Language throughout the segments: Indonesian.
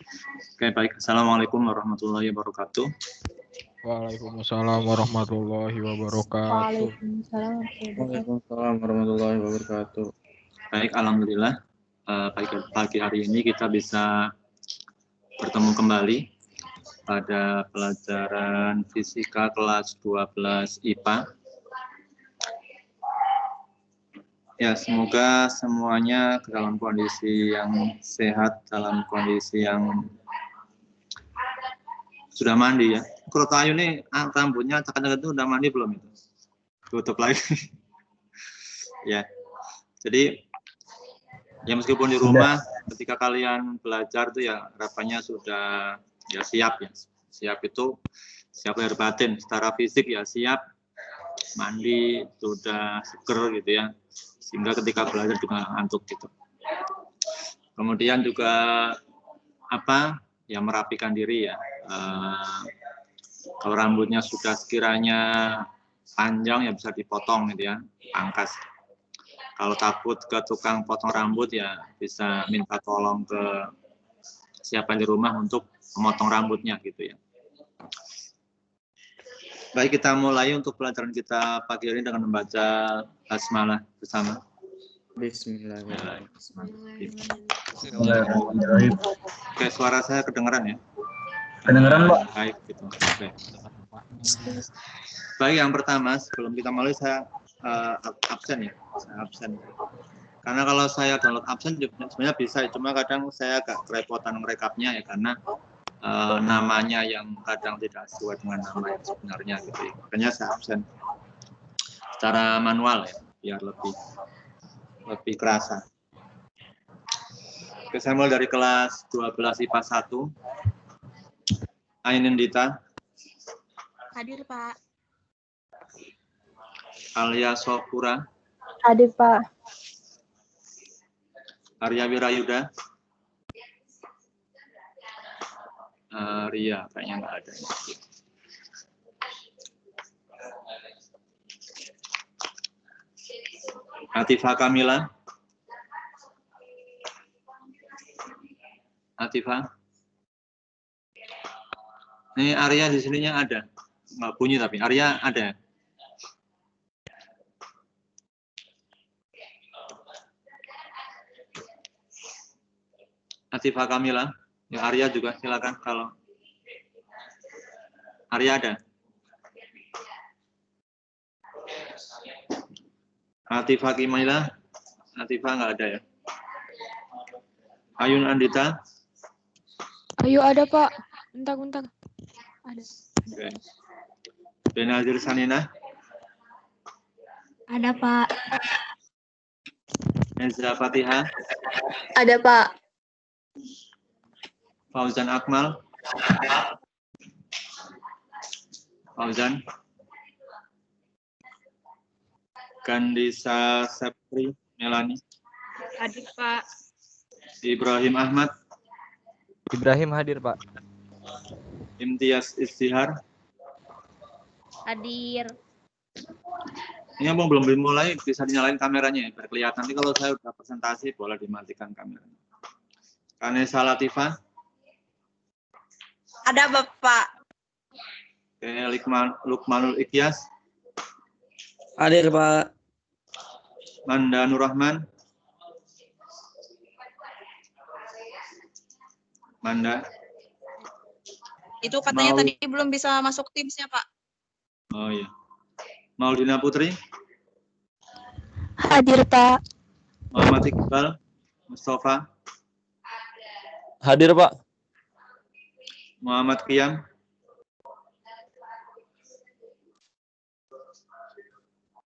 Oke, baik. Assalamualaikum warahmatullahi wabarakatuh. Waalaikumsalam warahmatullahi wabarakatuh. Waalaikumsalam warahmatullahi wabarakatuh. Baik, alhamdulillah. Pagi hari ini kita bisa bertemu kembali pada pelajaran fisika kelas 12 IPA. Ya, semoga semuanya dalam kondisi yang sehat, dalam kondisi yang sudah mandi ya. Kalau Ayu nih rambutnya cakap-cakap itu udah mandi belum itu? Tutup lagi. Ya. Jadi ya meskipun di rumah ketika kalian belajar tuh ya harapannya sudah ya siap ya. Siap itu siap lahir batin, secara fisik ya siap, mandi sudah seger gitu ya. Sehingga ketika belajar juga ngantuk gitu. Kemudian juga ya merapikan diri ya. Kalau rambutnya sudah sekiranya panjang ya bisa dipotong gitu ya, pangkas. Kalau takut ke tukang potong rambut ya bisa minta tolong ke siapa di rumah untuk memotong rambutnya gitu ya. Baik, kita mulai untuk pelajaran kita pagi ini dengan membaca basmalah bersama. Bismillahirrahmanirrahim. Oke, suara saya kedengaran ya? Kedengaran, Pak? Baik, gitu. Oke. Baik, yang pertama sebelum kita mulai saya absen ya, saya absen. Karena kalau saya download absen sebenarnya bisa, cuma kadang saya agak kerepotan merekapnya ya karena namanya yang kadang tidak sesuai dengan nama yang sebenarnya gitu ya. Makanya saya absen secara manual ya, biar lebih kerasa. Oke, saya mulai dari kelas 12 IPA 1. Ainindita. Hadir, Pak. Alia Sopura. Hadir, Pak. Arya Wirayuda. Ria, kayaknya nggak ada. Atifah Kamila. Atifah. Ini Arya di sininya ada. Nggak bunyi tapi Arya ada. Atifah Kamila. Ya, Arya juga silakan kalau Arya ada. Atifah Kamila. Atifah nggak ada ya. Ayun Andita. Ayo ada, Pak. Bentar. Ada. Oke. Benazir Sanina. Ada, Pak. Ezra Fatihah. Ada, Pak. Fauzan Akmal. Fauzan. Gandisa Sepri Melani. Hadir, Pak. Ibrahim Ahmad. Ibrahim hadir, Pak. Imtiaz Istihar. Hadir. Ini yang belum dimulai bisa dinyalain kameranya ya, biar kelihatan. Nanti kalau saya udah presentasi boleh dimatikan kameranya. Kanesa Latifah. Ada, Bapak. Oke, Lukmanul Ikhlas. Hadir, Pak. Manda Nurrahman. Manda. Itu katanya Mau- tadi belum bisa masuk Teams-nya, Pak. Oh iya. Maudina Putri. Hadir, Pak. Muhammad Iqbal. Mustafa. Hadir, Pak. Muhammad Qiyam.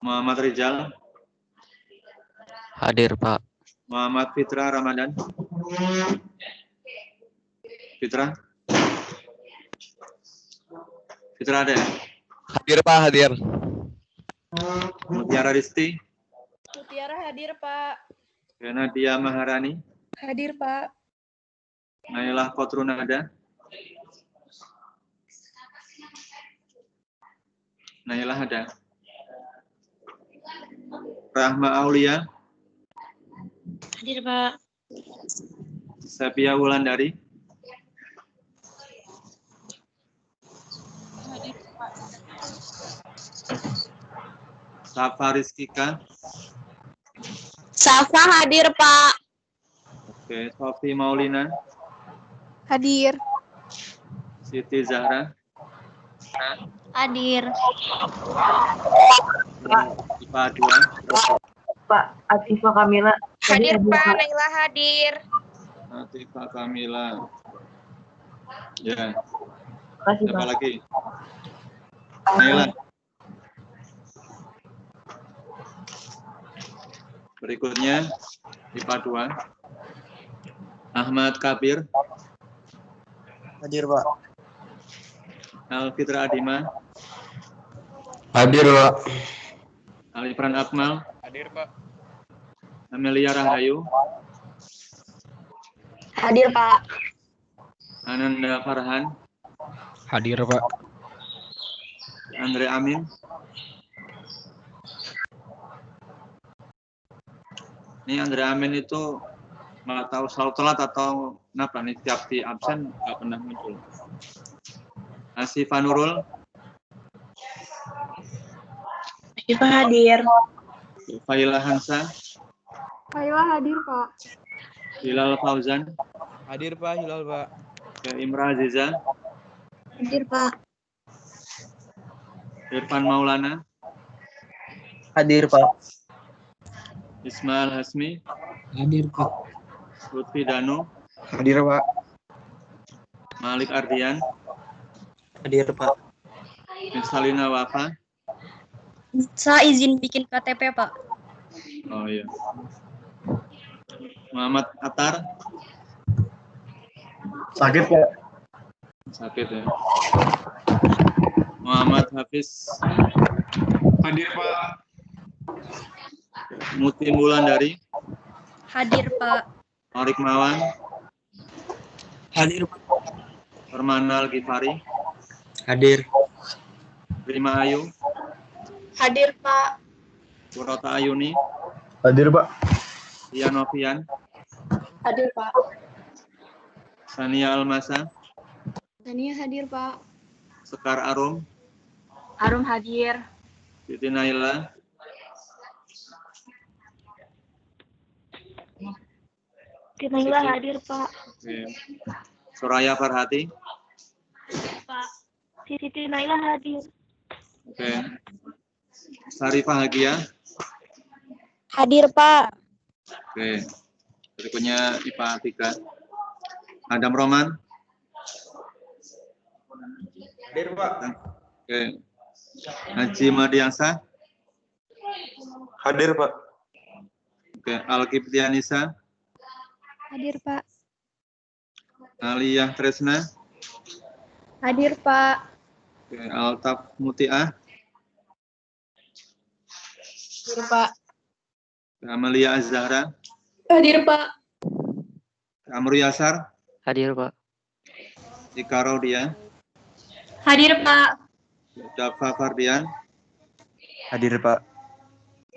Muhammad Rizal. Hadir, Pak. Muhammad Fitra Ramadan. Fitra. Fitra ada ya? Hadir, Pak, hadir. Mutiara Risti. Mutiara hadir, Pak. Nadia Maharani. Hadir, Pak. Nailah Kotrunada. Nailah ada. Rahma Aulia. Hadir, Pak. Sepia Wulandari. Safa Rizkika. Safa hadir, Pak. Oke, Sofi Maulina. Hadir. Siti Zahra. Hadir. IPA 2. Pak Atifa Kamila. Hadir, Pak. Naila hadir. Atifa Kamila. Ya, Makasih siapa Pak. lagi? Naila. Berikutnya IPA 2. Ahmad Kabir. Hadir, Pak. Alfitra Adima. Hadir, Pak. Alifran Akmal. Hadir, Pak. Amelia Rahayu. Hadir, Pak. Ananda Farhan. Hadir, Pak. Andre Amin. Ini Andre Amin itu nggak tahu selalu telat atau kenapa nih tiap di absen nggak pernah muncul. Asifa Nurul. Siapa hadir? Faila Hansa. Kaila hadir, Pak. Hilal Fauzan. Hadir, Pak. Hilal, Pak. Imra Aziza. Hadir, Pak. Irfan Maulana. Hadir, Pak. Ismail Hasmi. Hadir, Pak. Lutfi Danu. Hadir, Pak. Malik Ardian. Hadir, Pak. Mirsalina Wafa. Saya izin bikin KTP, Pak. Oh iya. Muhammad Atar. Sakit, Pak. Sakit ya. Muhammad Hafiz. Hadir, Pak. Muti Mulandari. Hadir, Pak. Arik Mawan. Hadir, Pak. Permana Al-Ghifari. Hadir. Rima Ayu. Hadir, Pak. Surota Ayuni. Hadir, Pak. Tia Novian. Hadir, Pak. Sania Almasa. Tania hadir, Pak. Sekar Arum. Arum hadir. Siti Naila. Naila hadir, Pak. Oke. Soraya Farhati. Pak. Siti Naila hadir. Oke. Sarifah Hagia. Hadir, Pak. Oke. Berikutnya IPA 3. Adam Roman. Hadir, Pak. Oke. Haji Madiansa. Hadir, Pak. Oke. Alkiptianisa. Hadir, Pak. Aliyah Tresna. Hadir, Pak. Oke. Altaf Mutiah. Hadir, Pak. Amalia Azhara. Hadir, Pak. Amru Yasar. Hadir, Pak. Ika Raudia. Hadir, Pak. Dafa Fardian. Hadir, Pak.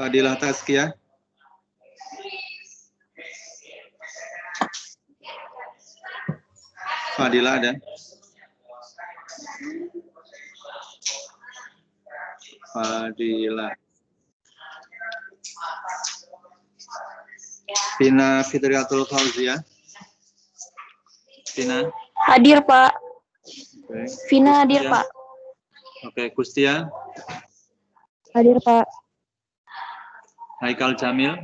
Fadilah Tazkiyah. Fadilah ada. Fadilah. Tina Fitriatul Fauzia. Tina. Hadir, Pak. Oke. Vina hadir, Kustia. Pak. Oke, Kustia. Hadir, Pak. Haikal Jamil.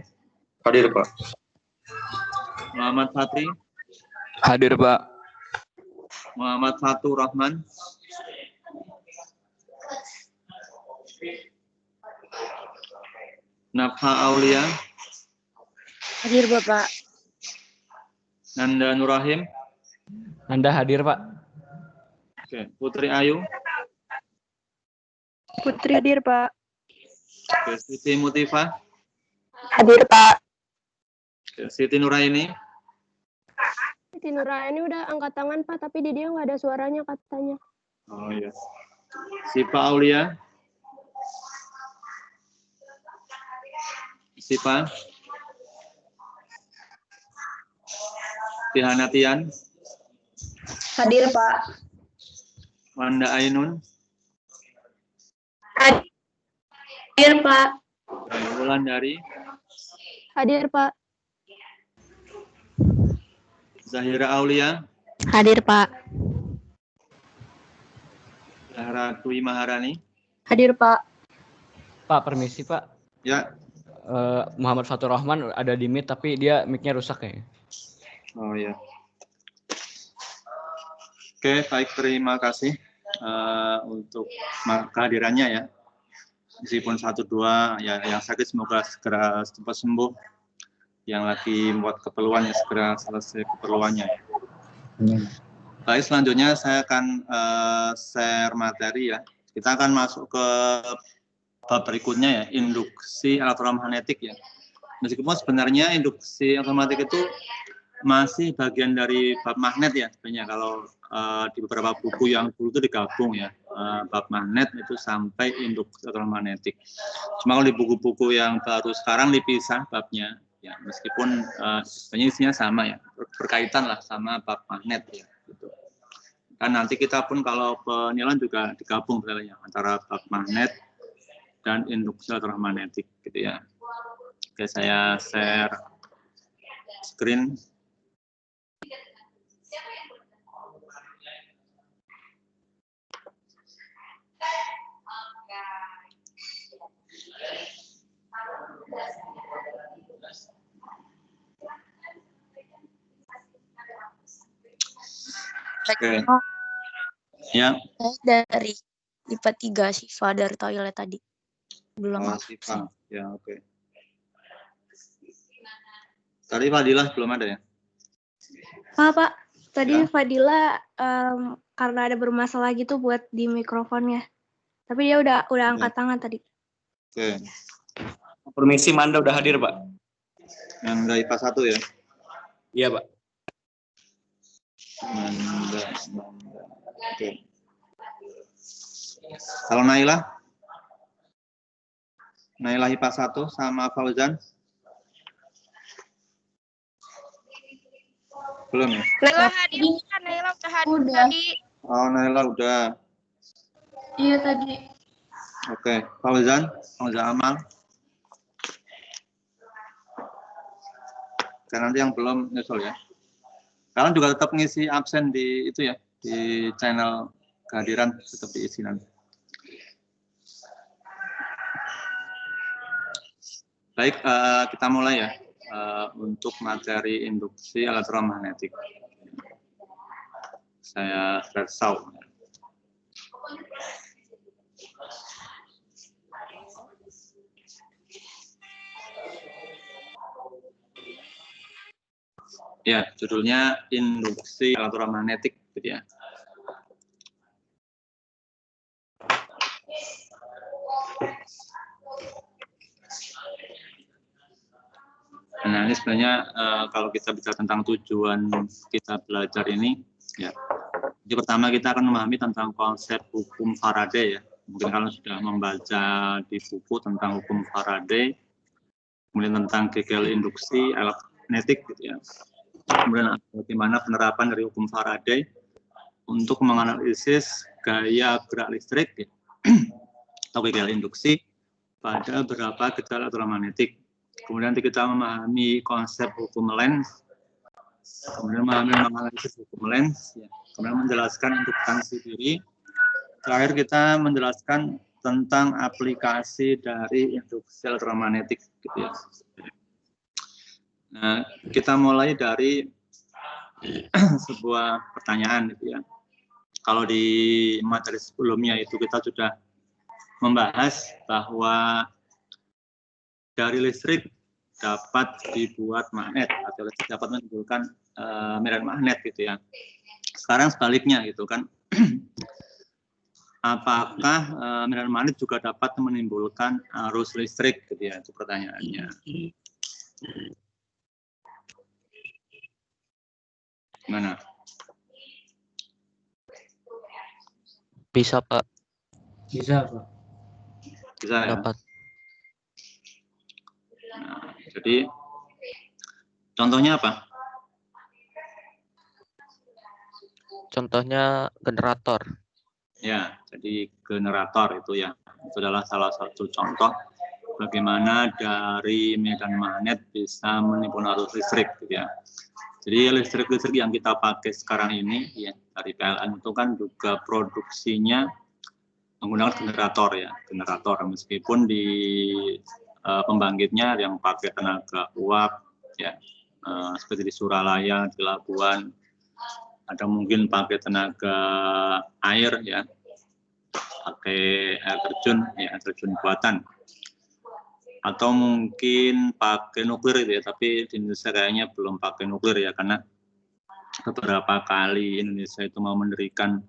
Hadir, Pak. Muhammad Fatri. Hadir, Pak. Muhammad Fatur Rahman. Nafha Aulia. Hadir, Bapak. Nanda Nurahim. Anda hadir, Pak. Oke, Putri Ayu. Putri hadir, Pak. Oke, Siti Mutifah. Hadir, Pak. Oke, Siti Nuraini. Siti Nuraini udah angkat tangan, Pak, tapi di dia nggak ada suaranya katanya. Oh iya. Sipa Aulia. Sipa. Tihanatian. Hadir, Pak. Wanda Ainun. Hadir, Pak. Wulandari, Hadir, Pak. Zahira Aulia, Hadir, Pak. Zahra Dwi Maharani. Hadir, Pak. Pak, permisi Pak. Ya, Muhammad Fatur Rahman ada di mic tapi dia mic-nya rusak kayaknya. oh ya. Oke, baik, terima kasih untuk kehadirannya ya. Meskipun 1-2 ya, yang sakit semoga segera cepat sembuh. Yang lagi membuat keperluan ya segera selesai keperluannya. Baik, selanjutnya saya akan share materi ya. Kita akan masuk ke bab berikutnya ya, induksi elektromagnetik ya. Meskipun sebenarnya induksi elektromagnetik itu masih bagian dari bab magnet ya sebenarnya. Kalau di beberapa buku yang dulu itu digabung ya, bab magnet itu sampai induksi elektromagnetik. Cuma kalau di buku-buku yang baru sekarang dipisah babnya ya, meskipun sebenarnya isinya sama ya, berkaitan lah sama bab magnet ya gitu. Dan nanti kita pun kalau penilaian juga digabung sebenarnya antara bab magnet dan induksi elektromagnetik gitu ya. Oke, saya share screen. Oke. Ya. Dari IPA 3 Siva dari toilet tadi. Belum Oh, Siva. Ya, oke. Tadi Fadilah belum ada ya? Pak. Tadi Ya. Fadila karena ada bermasalah gitu buat di mikrofonnya. Tapi dia udah angkat tangan tadi. Oke. Permisi, Manda udah hadir, Pak. Yang dari IPA 1 ya? Iya, Pak. Manda. Oke. Kalau Naila IPA 1 sama Fauzan? Belum ya? Naila hadir kan? Naila udah hadir tadi. Oh, Naila udah. Iya tadi. Oke. Fauzan Amal. Oke, nanti yang belum nyusul ya. Kalian juga tetap ngisi absen di itu ya, di channel kehadiran tetap diisi nanti. Baik, kita mulai ya untuk materi induksi elektromagnetik. Saya bersau. Ya, judulnya induksi elektromagnetik, gitu ya. Nah, ini sebenarnya kalau kita bicara tentang tujuan kita belajar ini, ya. Jadi pertama kita akan memahami tentang konsep hukum Faraday ya. Mungkin kalian sudah membaca di buku tentang hukum Faraday, kemudian tentang Kegel induksi elektromagnetik, gitu ya. Kemudian bagaimana penerapan dari hukum Faraday untuk menganalisis gaya gerak listrik ya, atau Kegel induksi pada beberapa gejala elektromagnetik. Kemudian nanti kita memahami konsep hukum Lenz, kemudian memahami menganalisis hukum Lenz, ya. Kemudian menjelaskan induksi diri. Terakhir kita menjelaskan tentang aplikasi dari induksi elektromagnetik, gitu ya. Nah, kita mulai dari sebuah pertanyaan, gitu ya. Kalau di materi sebelumnya itu kita sudah membahas bahwa dari listrik dapat dibuat magnet atau listrik dapat menimbulkan medan magnet, gitu ya. Sekarang sebaliknya, gitu kan. Apakah medan magnet juga dapat menimbulkan arus listrik, gitu ya? Itu pertanyaannya. Gimana? Bisa Pak. Bisa, Pak. Bisa ya? Dapat. Nah, jadi contohnya apa? Contohnya generator. Ya, jadi generator itu ya. Itu adalah salah satu contoh bagaimana dari medan magnet bisa menimbulkan arus listrik gitu ya. Jadi listrik yang kita pakai sekarang ini ya dari PLN itu kan juga produksinya menggunakan generator meskipun di pembangkitnya yang pakai tenaga uap ya, seperti di Suralaya, di Labuan, ada mungkin pakai tenaga air ya, pakai air terjun buatan, atau mungkin pakai nuklir ya, tapi di Indonesia kayaknya belum pakai nuklir ya, karena beberapa kali Indonesia itu mau mendirikan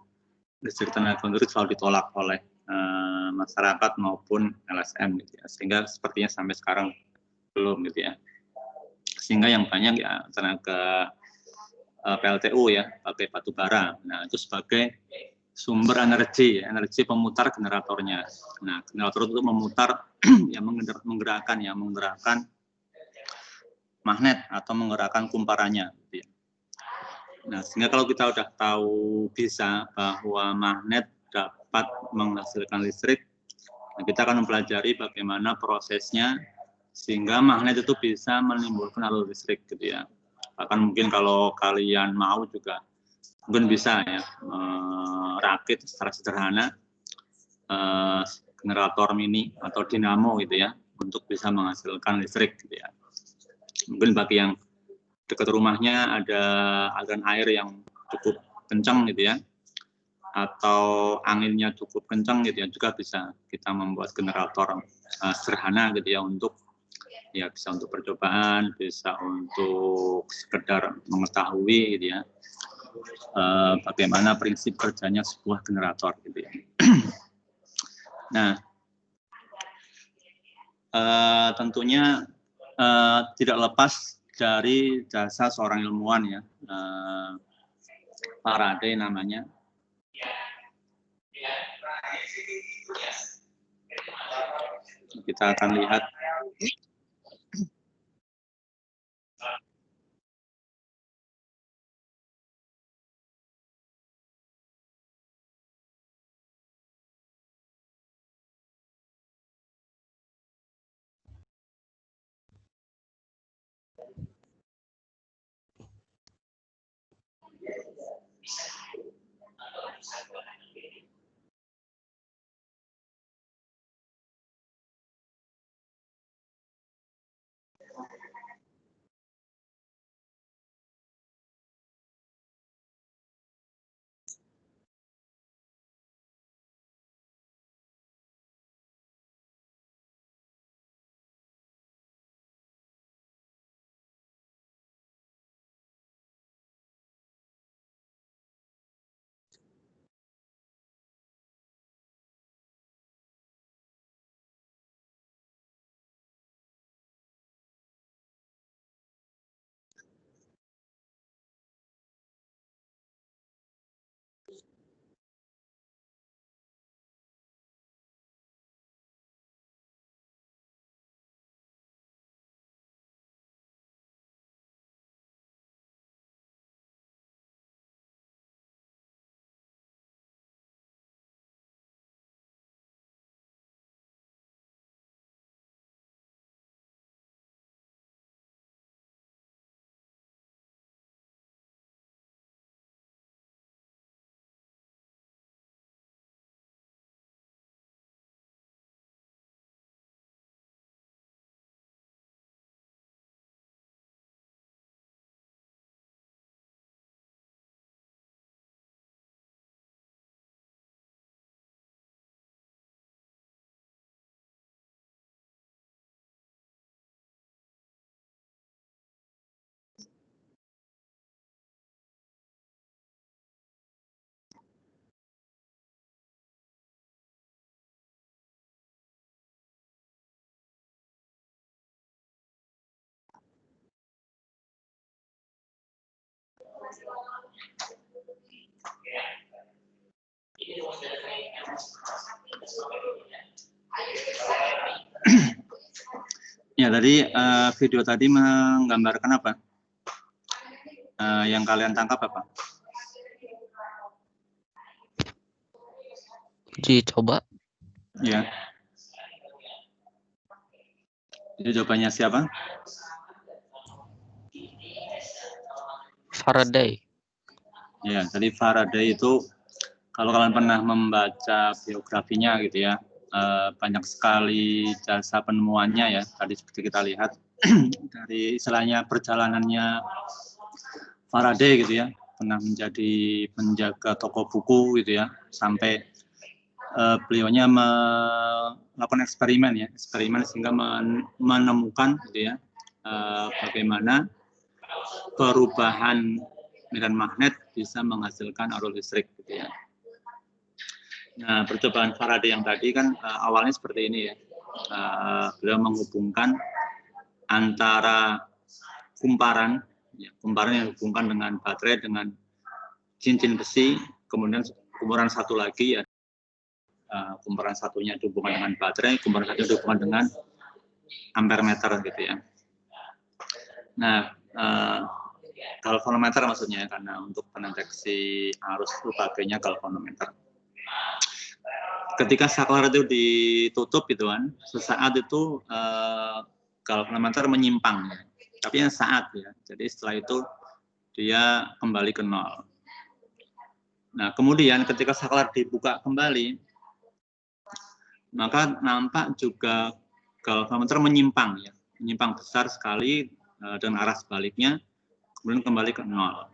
listrik tenaga nuklir selalu ditolak oleh masyarakat maupun LSM gitu ya, sehingga sepertinya sampai sekarang belum gitu ya, sehingga yang banyak ya tenaga PLTU ya, pakai batu bara. Nah itu sebagai sumber energi pemutar generatornya. Nah generator itu memutar ya, menggerakkan magnet atau menggerakkan kumparannya gitu ya. Nah, sehingga kalau kita udah tahu bisa bahwa magnet dapat menghasilkan listrik, nah kita akan mempelajari bagaimana prosesnya sehingga magnet itu bisa menimbulkan arus listrik gitu ya. Bahkan mungkin kalau kalian mau juga mungkin bisa ya rakit secara sederhana generator mini atau dinamo gitu ya untuk bisa menghasilkan listrik gitu ya. Mungkin bagi yang dekat rumahnya ada aliran air yang cukup kencang gitu ya, atau anginnya cukup kencang gitu ya, juga bisa kita membuat generator sederhana gitu ya, untuk ya bisa untuk percobaan, bisa untuk sekedar mengetahui gitu ya, bagaimana prinsip kerjanya sebuah generator gitu ya. Nah, tentunya tidak lepas dari jasa seorang ilmuwan ya, Faraday namanya. Kita akan lihat ya, tadi video tadi menggambarkan apa? Yang kalian tangkap apa? Dicoba. Ya. Ini jawabannya siapa? Faraday. Ya, jadi Faraday itu kalau kalian pernah membaca biografinya gitu ya, banyak sekali jasa penemuannya ya. Tadi seperti kita lihat dari istilahnya perjalanannya Faraday gitu ya, pernah menjadi penjaga toko buku gitu ya, sampai beliaunya melakukan eksperimen sehingga menemukan gitu ya, bagaimana perubahan medan magnet bisa menghasilkan arus listrik gitu ya. Nah, percobaan Faraday yang tadi kan awalnya seperti ini ya. Beliau menghubungkan antara kumparan yang dihubungkan dengan baterai dengan cincin besi, kemudian kumparan satu lagi ya, kumparan satunya dihubungkan dengan baterai, kumparan satu dihubungkan dengan ampermeter gitu ya. Nah, galvanometer maksudnya karena untuk pendeteksi arus itu pakainya galvanometer. Ketika saklar itu ditutup gitu kan, sesaat itu galvanometer menyimpang ya. Tapi yang saat ya. Jadi setelah itu dia kembali ke nol. Nah, kemudian ketika saklar dibuka kembali, maka nampak juga galvanometer menyimpang ya. Menyimpang besar sekali dengan arah sebaliknya, kemudian kembali ke nol.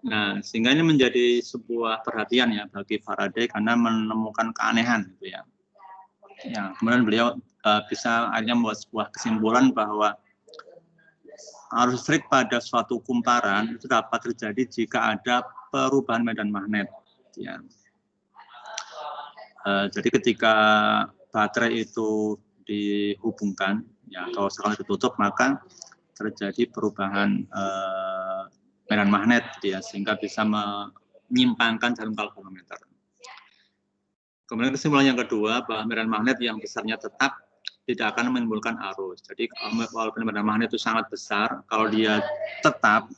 Nah, sehingga ini menjadi sebuah perhatian ya bagi Faraday karena menemukan keanehan gitu ya. Ya, kemudian beliau bisa akhirnya membuat sebuah kesimpulan bahwa arus listrik pada suatu kumparan itu dapat terjadi jika ada perubahan medan magnet. Ya. Jadi ketika baterai itu dihubungkan ya, atau saklar ditutup, maka terjadi perubahan medan magnet gitu ya, sehingga bisa menyimpangkan jarum galvanometer. Kemudian kesimpulan yang kedua, bahwa medan magnet yang besarnya tetap tidak akan menimbulkan arus. Jadi walaupun medan magnet itu sangat besar, kalau dia tetap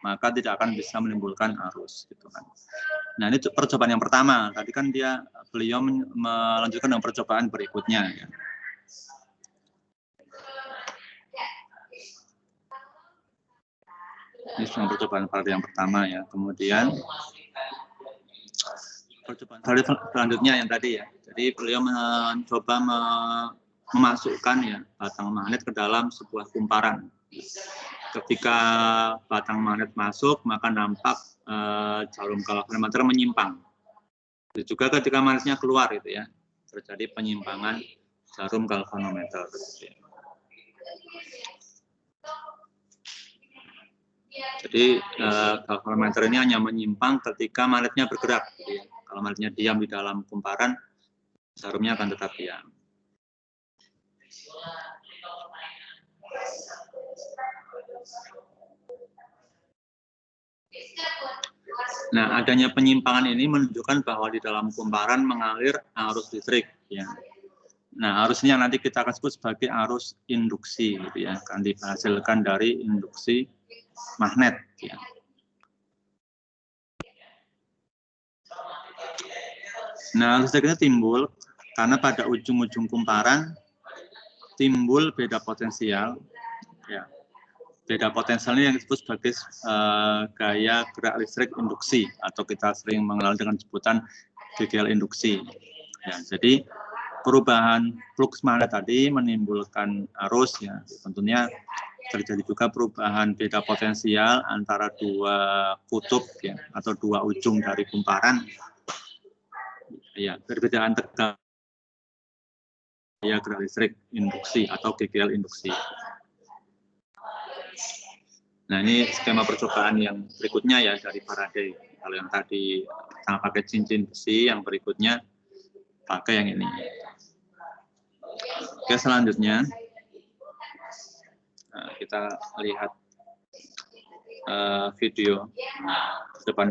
maka tidak akan bisa menimbulkan arus gitu kan. Nah, ini percobaan yang pertama. Tadi kan beliau melanjutkan dengan percobaan berikutnya ya. Ini cuma percobaan Faraday yang pertama ya. Kemudian percobaan Faraday selanjutnya yang tadi ya. Jadi beliau mencoba memasukkan ya batang magnet ke dalam sebuah kumparan. Ketika batang magnet masuk, maka nampak jarum galvanometer menyimpang. Itu juga ketika magnetnya keluar gitu ya, terjadi penyimpangan jarum galvanometer. Gitu ya. Jadi galvanometer ini hanya menyimpang ketika magnetnya bergerak. Gitu ya. Kalau magnetnya diam di dalam kumparan, jarumnya akan tetap diam. Nah, adanya penyimpangan ini menunjukkan bahwa di dalam kumparan mengalir arus listrik. Ya. Nah, arus ini yang nanti kita akan sebut sebagai arus induksi, gitu ya, akan dihasilkan dari induksi magnet. Ya. Nah, arus listrik ini timbul karena pada ujung-ujung kumparan timbul beda potensial. Ya. Beda potensialnya yang disebut sebagai gaya gerak listrik induksi atau kita sering mengenal dengan sebutan GGL induksi. Ya, jadi perubahan flux magnet tadi menimbulkan arus ya. Tentunya terjadi juga perubahan beda potensial antara dua kutub ya atau dua ujung dari kumparan. Ya, perbedaan tegangan gaya gerak listrik induksi atau GGL induksi. Nah, ini skema percobaan yang berikutnya ya dari Faraday. Kalau yang tadi pakai cincin besi, yang berikutnya pakai yang ini. Oke, selanjutnya kita lihat video depan.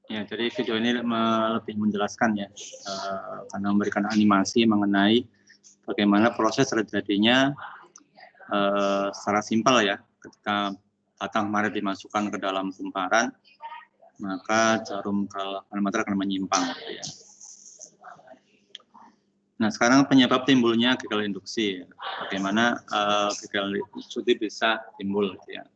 Ya, jadi video ini lebih menjelaskan ya, karena memberikan animasi mengenai bagaimana proses terjadinya secara simpel ya, ketika batang karet dimasukkan ke dalam kumparan, maka jarum kalorimeter akan menyimpang. Gitu ya. Nah, sekarang penyebab timbulnya gagal induksi, bagaimana gagal induksi bisa timbul, gitu ya.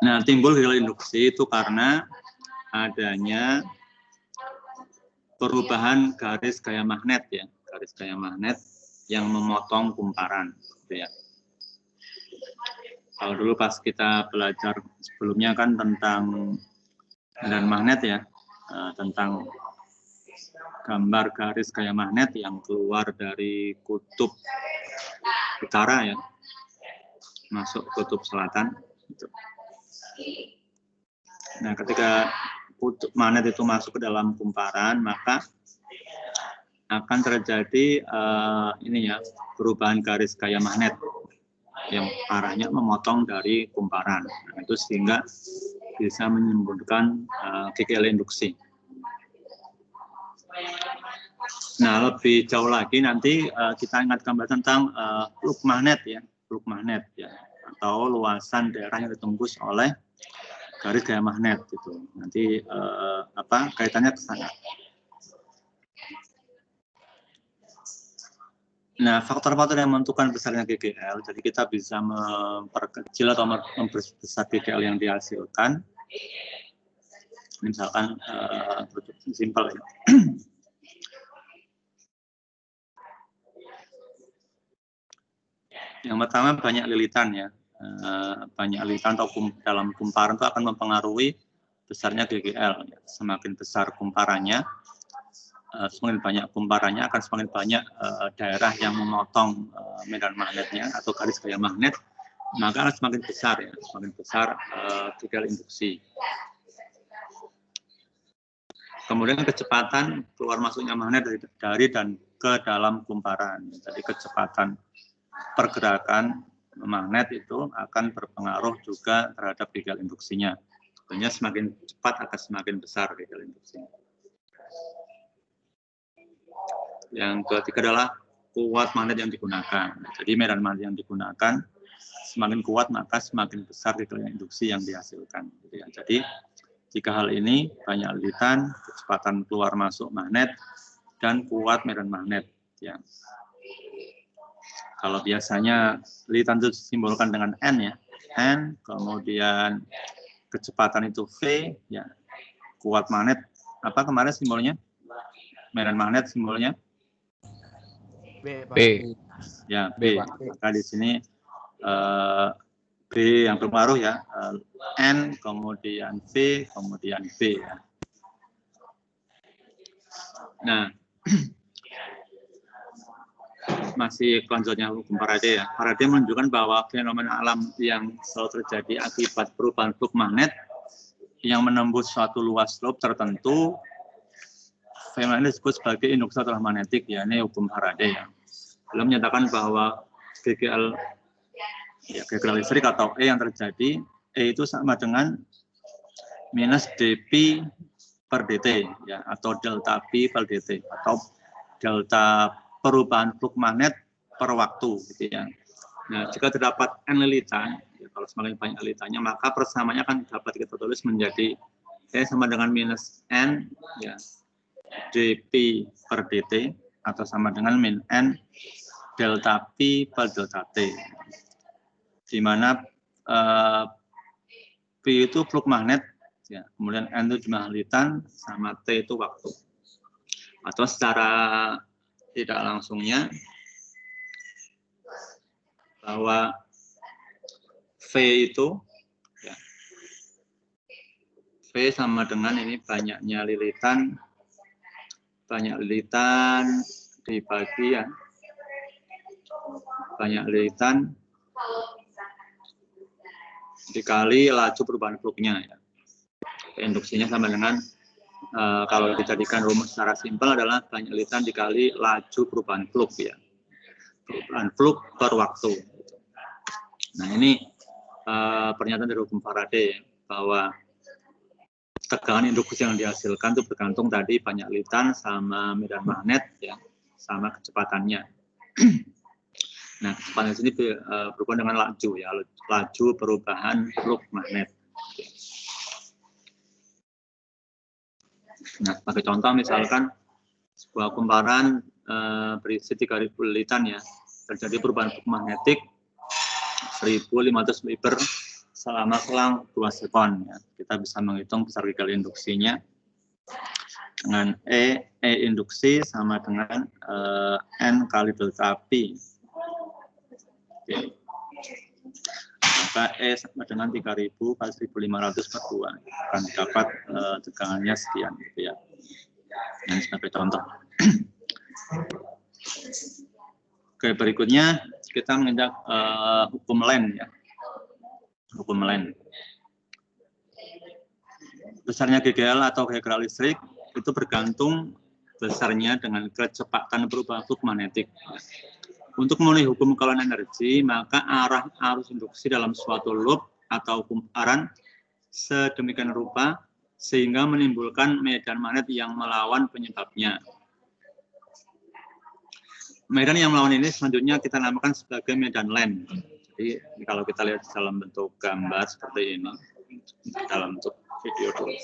Nah, timbul gagal induksi itu karena adanya perubahan garis gaya magnet ya, garis gaya magnet yang memotong kumparan, gitu ya. Kalau dulu pas kita belajar sebelumnya kan tentang medan magnet ya, tentang gambar garis gaya magnet yang keluar dari kutub utara ya, masuk kutub selatan. Gitu. Nah, ketika kutub magnet itu masuk ke dalam kumparan, maka akan terjadi ini ya, perubahan garis gaya magnet yang arahnya memotong dari kumparan. Nah, itu sehingga bisa menimbulkan gagal induksi. Nah, lebih jauh lagi nanti kita ingat gambar tentang fluk magnet ya, fluk magnet ya, atau luasan daerah yang ditembus oleh garis gaya magnet gitu. Nanti kaitannya ke sana. Nah, faktor-faktor yang menentukan besarnya GGL, jadi kita bisa memperkecil atau memperbesar GGL yang dihasilkan. Misalkan simpel ya. Yang pertama banyak lilitan ya, banyak lilitan atau dalam kumparan itu akan mempengaruhi besarnya GGL. Semakin besar kumparannya, semakin banyak kumparannya akan semakin banyak daerah yang memotong medan magnetnya atau garis gaya magnet, maka akan semakin besar ya, semakin besar GGL induksi. Kemudian kecepatan keluar masuknya magnet dari dan ke dalam kumparan. Jadi kecepatan pergerakan magnet itu akan berpengaruh juga terhadap gagal induksinya. Tentunya semakin cepat akan semakin besar gagal induksinya. Yang ketiga adalah kuat magnet yang digunakan. Jadi medan magnet yang digunakan semakin kuat maka semakin besar gagal induksi yang dihasilkan. Jadi jika hal ini banyak lilitan, kecepatan keluar masuk magnet, dan kuat medan magnet. Ya. Kalau biasanya lilitan itu disimbolkan dengan N ya, N, kemudian kecepatan itu V, ya, kuat magnet, apa kemarin simbolnya? Medan magnet simbolnya? B. Ya, B. Maka di sini B yang berpengaruh ya, N, kemudian V, kemudian B ya. Nah, masih kelanjutannya hukum Faraday ya. Faraday menunjukkan bahwa fenomena alam yang selalu terjadi akibat perubahan flux magnet yang menembus suatu luas loop tertentu, fenomena ini disebut sebagai induksi elektromagnetik ya, ini hukum Faraday ya. Beliau menyatakan bahwa GGL listrik atau E yang terjadi, E itu sama dengan minus dP per dt ya, atau delta P per dt, atau delta perubahan flux magnet per waktu gitu ya. Nah, jika terdapat n lilitan, ya, kalau semakin banyak lilitannya, maka persamaannya akan dapat kita tulis menjadi E sama dengan minus n ya, dP per dt, atau sama dengan min n delta P per delta T, di mana P itu flux magnet ya, kemudian n itu jumlah lilitan, sama T itu waktu. Atau secara tidak langsungnya bahwa V itu ya, V sama dengan ini banyaknya lilitan, dibagi ya, banyak lilitan dikali laju perubahan fluxnya ya. Induksinya sama dengan kalau dijadikan rumus secara simpel adalah banyak lilitan dikali laju perubahan flux ya, perubahan flux per waktu. Nah, ini pernyataan dari hukum Faraday bahwa tegangan induksi yang dihasilkan itu bergantung tadi banyak lilitan sama medan magnet ya, sama kecepatannya. Nah, kecepatan sini berhubungan dengan laju ya, laju perubahan flux magnet. Nah, sebagai contoh misalkan sebuah kumparan berisi 3.000 lilitan ya, terjadi perubahan flux magnetik 1.500 Weber selama selang 2 sekon ya. Kita bisa menghitung besar dikali induksinya dengan E induksi sama dengan N kali delta P. Oke. Maka E sama dengan 3.000 kali 1.500 per 2 akan dapat tegangannya sekian gitu ya. Ini sebagai contoh. Oke, berikutnya kita menginjak hukum Lens ya. Hukum Lens. Besarnya GGL atau GGL listrik itu bergantung besarnya dengan kecepatan perubahan flux magnetik. Untuk memenuhi hukum keluaran energi, maka arah arus induksi dalam suatu loop atau kumparan sedemikian rupa sehingga menimbulkan medan magnet yang melawan penyebabnya. Medan yang melawan ini selanjutnya kita namakan sebagai medan Lens. Jadi kalau kita lihat dalam bentuk gambar seperti ini, dalam bentuk video dulu.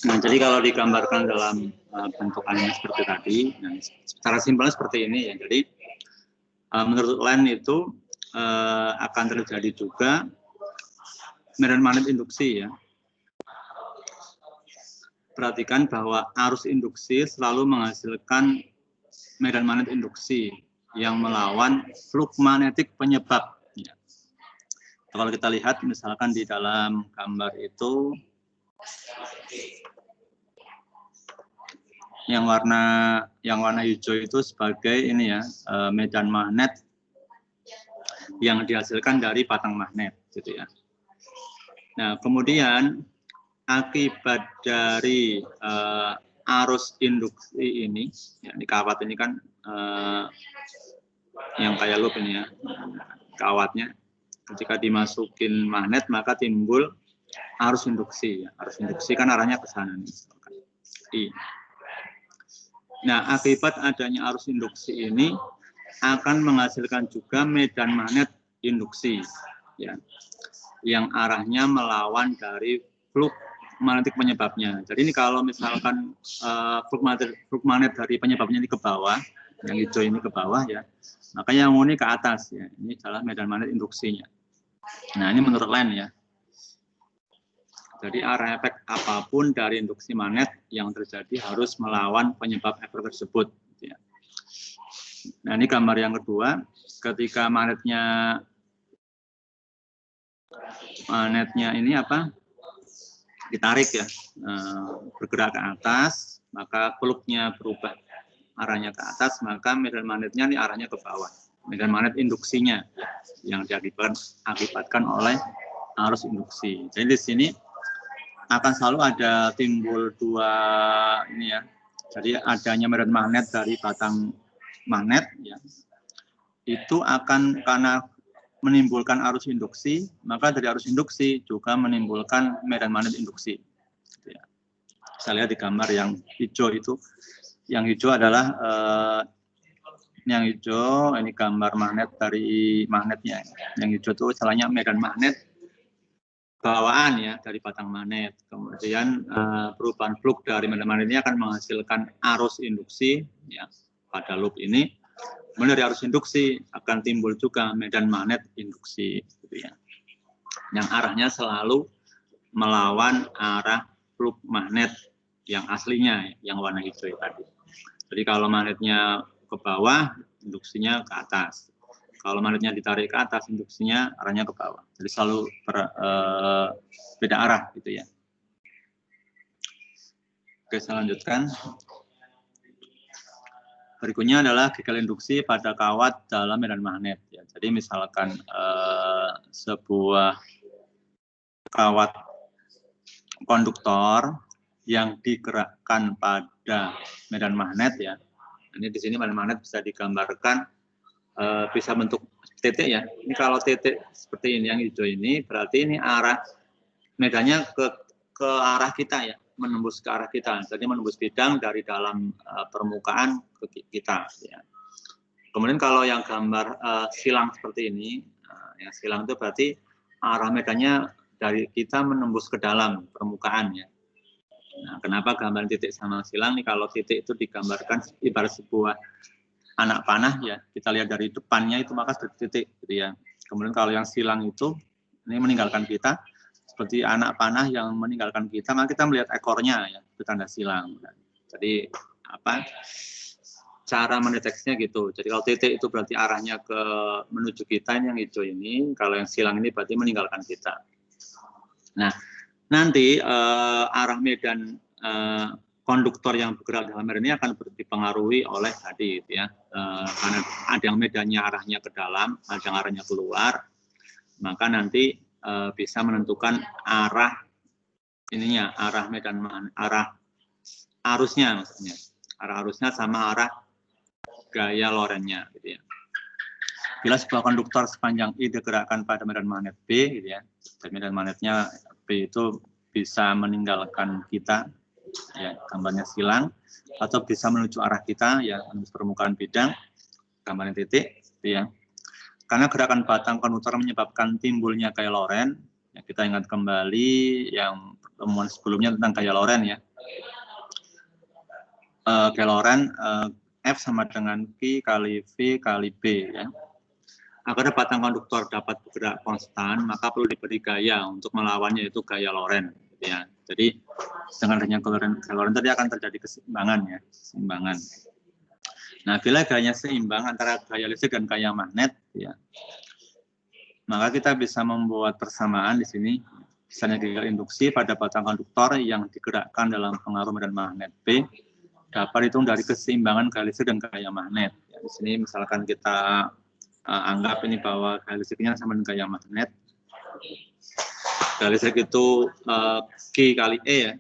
Nah, jadi kalau digambarkan dalam bentuk anime seperti tadi, nah, secara simpelnya seperti ini ya. Jadi menurut Lens itu akan terjadi juga medan magnet induksi ya. Perhatikan bahwa arus induksi selalu menghasilkan medan magnet induksi yang melawan flux magnetik penyebab. Ya. Kalau kita lihat misalkan di dalam gambar itu yang warna hijau itu sebagai ini ya, medan magnet yang dihasilkan dari batang magnet, gitu ya. Nah, kemudian akibat dari arus induksi ini, ya, di kawat ini kan yang kayak loop ini ya, kawatnya. Ketika dimasukin magnet maka timbul arus induksi. Ya. Arus induksi kan arahnya ke sana nih. Nah, akibat adanya arus induksi ini akan menghasilkan juga medan magnet induksi, ya, yang arahnya melawan dari flux magnetik penyebabnya. Jadi ini kalau misalkan flux magnet dari penyebabnya ini ke bawah, yang hijau ini ke bawah ya, maka yang ini ke atas ya. Ini adalah medan magnet induksinya. Nah, ini menurut Len ya. Jadi arah efek apapun dari induksi magnet yang terjadi harus melawan penyebab efek tersebut. Ya. Nah, ini gambar yang kedua. Ketika magnetnya ini apa? Ditarik ya, bergerak ke atas, maka fluknya berubah arahnya ke atas, maka medan magnetnya ini arahnya ke bawah. Medan magnet induksinya yang diakibatkan oleh arus induksi. Jadi di sini akan selalu ada timbul dua ini ya. Jadi adanya medan magnet dari batang magnet ya. Itu akan karena menimbulkan arus induksi, maka dari arus induksi juga menimbulkan medan magnet induksi. Ya. Saya lihat di gambar yang hijau itu. Yang hijau adalah yang hijau ini gambar magnet dari magnetnya. Yang hijau itu istilahnya medan magnet bawaan ya dari batang magnet. Kemudian perubahan flux dari medan magnet ini akan menghasilkan arus induksi ya pada loop ini. Kemudian dari arus induksi akan timbul juga medan magnet induksi gitu ya. Yang arahnya selalu melawan arah flux magnet yang aslinya yang warna hijau tadi. Jadi kalau magnetnya ke bawah, induksinya ke atas. Kalau magnetnya ditarik ke atas, induksinya arahnya ke bawah. Jadi selalu beda arah gitu ya. Oke, saya lanjutkan. Berikutnya adalah gagal induksi pada kawat dalam medan magnet. Ya. Jadi misalkan sebuah kawat konduktor yang digerakkan pada medan magnet ya. Ini di sini medan magnet bisa digambarkan bisa bentuk titik ya. Ini kalau titik seperti ini yang hijau ini berarti ini arah medannya ke arah kita ya, menembus ke arah kita. Jadi menembus bidang dari dalam permukaan ke kita ya. Kemudian kalau yang gambar silang seperti ini, yang silang itu berarti arah medannya dari kita menembus ke dalam permukaan ya. Nah, kenapa gambar titik sama silang nih? Kalau titik itu digambarkan ibarat sebuah anak panah ya, kita lihat dari depannya itu maka seperti titik gitu ya. Kemudian kalau yang silang itu ini meninggalkan kita seperti anak panah yang meninggalkan kita, maka kita melihat ekornya ya, itu tanda silang. Jadi apa? Cara mendeteksinya gitu. Jadi kalau titik itu berarti arahnya ke menuju kita, ini yang hijau ini. Kalau yang silang ini berarti meninggalkan kita. Nah, nanti arah medan konduktor yang bergerak dalam medan ini akan dipengaruhi oleh tadi, gitu ya. Karena ada yang medannya arahnya ke dalam, ada yang arahnya keluar, maka nanti bisa menentukan arah ininya, arah medan, arah arusnya maksudnya, arah arusnya sama arah gaya lorennya, gitu ya. Bila sebuah konduktor sepanjang I digerakkan pada medan magnet B, gitu ya, dan medan magnetnya B itu bisa meninggalkan kita, ya, gambarnya silang, atau bisa menuju arah kita, ya, menuju permukaan bidang, gambarnya titik, gitu ya. Karena gerakan batang konduktor menyebabkan timbulnya gaya loren, ya, kita ingat kembali yang pertemuan sebelumnya tentang gaya loren ya. Gaya loren F sama dengan Q kali V kali B ya. Agar batang konduktor dapat bergerak konstan, maka perlu diberi gaya untuk melawannya, yaitu gaya loren. Ya. Jadi dengan adanya gaya loren tadi akan terjadi keseimbangan ya, keseimbangan. Nah, bila gayanya seimbang antara gaya listrik dan gaya magnet, ya, maka kita bisa membuat persamaan di sini. Misalnya gaya induksi pada batang konduktor yang digerakkan dalam pengaruh medan magnet B dapat dihitung dari keseimbangan gaya listrik dan gaya magnet. Ya, di sini misalkan kita anggap ini bahwa gaya listriknya sama dengan gaya magnet. Gaya listrik itu Q kali E ya,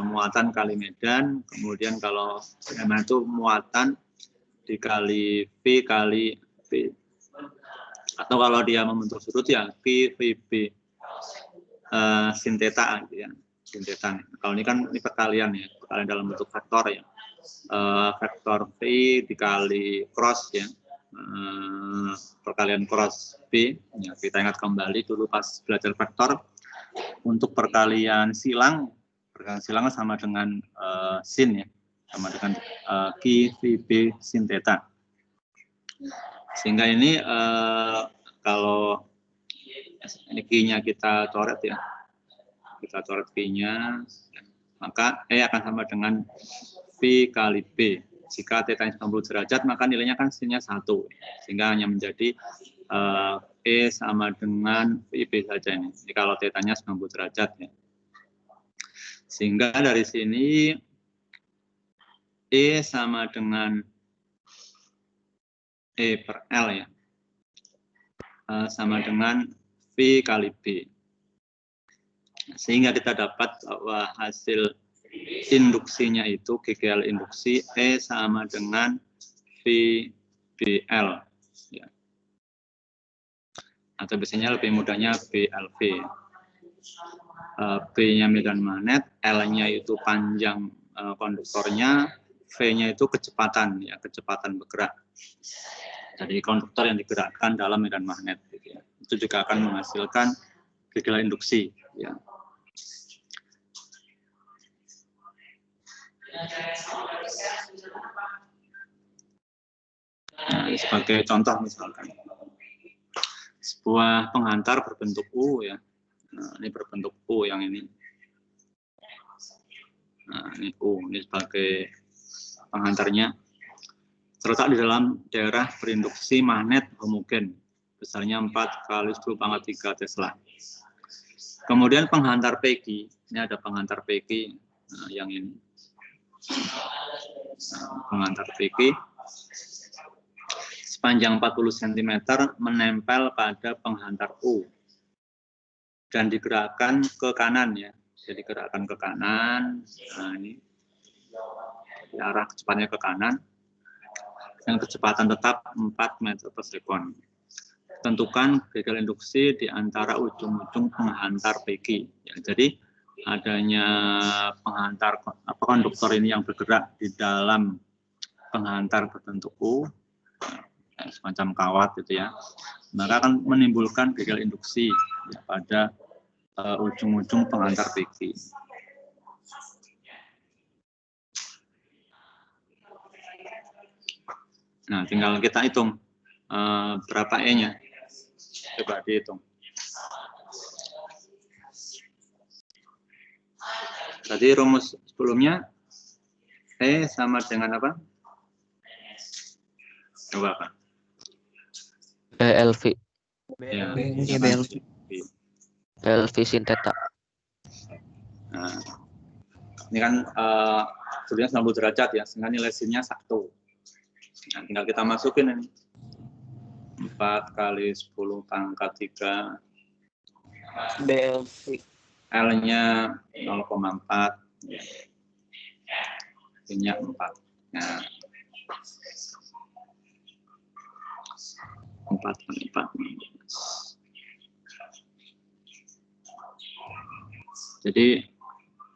muatan kali medan. Kemudian kalau medan itu muatan dikali V kali V. Atau kalau dia membentuk sudut ya Q VB sin theta gitu ya. Sin theta. Kalau ini kan ini perkalian ya, perkalian dalam bentuk vektor ya. Vektor V dikali cross ya. Perkalian cross B ya, kita ingat kembali dulu pas belajar vektor untuk perkalian silang sama dengan sin ya, sama dengan Q VB sin theta. Sehingga ini kalau ini Q-nya kita coret ya, kita coret Q-nya, maka E akan sama dengan V kali B. Jika θ 90 derajat, maka nilainya kan sin-nya 1. Sehingga hanya menjadi E sama dengan VB saja ini. Jadi kalau θ-nya 90 derajat ya. Sehingga dari sini E sama dengan E per L ya. Sama dengan V kali B. Sehingga kita dapat bahwa hasil induksinya itu GGL induksi E sama dengan VBL ya. Atau biasanya lebih mudahnya BLV. B-nya medan magnet, L-nya itu panjang konduktornya, V-nya itu kecepatan ya, kecepatan bergerak. Jadi konduktor yang digerakkan dalam medan magnet gitu ya. Itu juga akan menghasilkan GGL induksi ya. Nah, sebagai contoh misalkan sebuah penghantar berbentuk U ya. Nah, ini berbentuk U yang ini. Nah, ini U, ini sebagai penghantarnya. Terletak di dalam daerah berinduksi magnet homogen besarnya 4 kali 10 pangkat 3 Tesla. Kemudian penghantar PG, ini ada penghantar PG yang ini. Penghantar PG sepanjang 40 cm menempel pada penghantar U dan digerakkan ke kanan ya. Jadi digerakkan ke kanan. Nah, ini arah kecepatannya ke kanan. Dengan kecepatan tetap 4 meter per sekon. Tentukan GGL induksi di antara ujung-ujung penghantar PG. Ya, jadi adanya penghantar konduktor ini yang bergerak di dalam penghantar berbentuk U, semacam kawat gitu ya, maka akan menimbulkan GGL induksi ya, pada ujung-ujung penghantar PG. Nah, tinggal kita hitung berapa E-nya. Coba dihitung. Tadi rumus sebelumnya E sama dengan apa? Coba apa? BLV. Ya, BLV. BLV sin theta. Nah, ini kan sebelumnya 90 derajat ya, sehingga nilai sin-nya 1. Nah, tinggal kita masukin ini. 4 kali 10 pangkat 3 BLV. L-nya 0,4 ya. Sin-nya 4. Nah, 4 kali 4. Jadi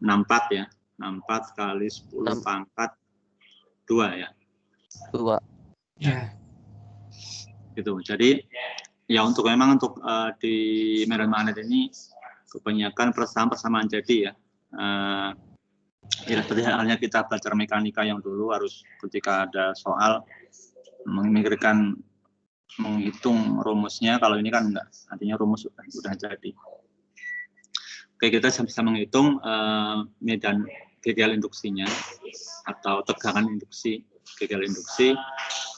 64 ya. 64 kali 10 pangkat 2 ya. 2. Ya. Gitu. Jadi ya memang untuk di medan magnet ini kebanyakan persamaan jadi ya. Ya seperti halnya kita belajar mekanika yang dulu harus ketika ada soal memikirkan menghitung rumusnya. Kalau ini kan enggak, artinya rumus sudah jadi. Oke, kita bisa menghitung medan GGL induksinya atau tegangan induksi GGL induksi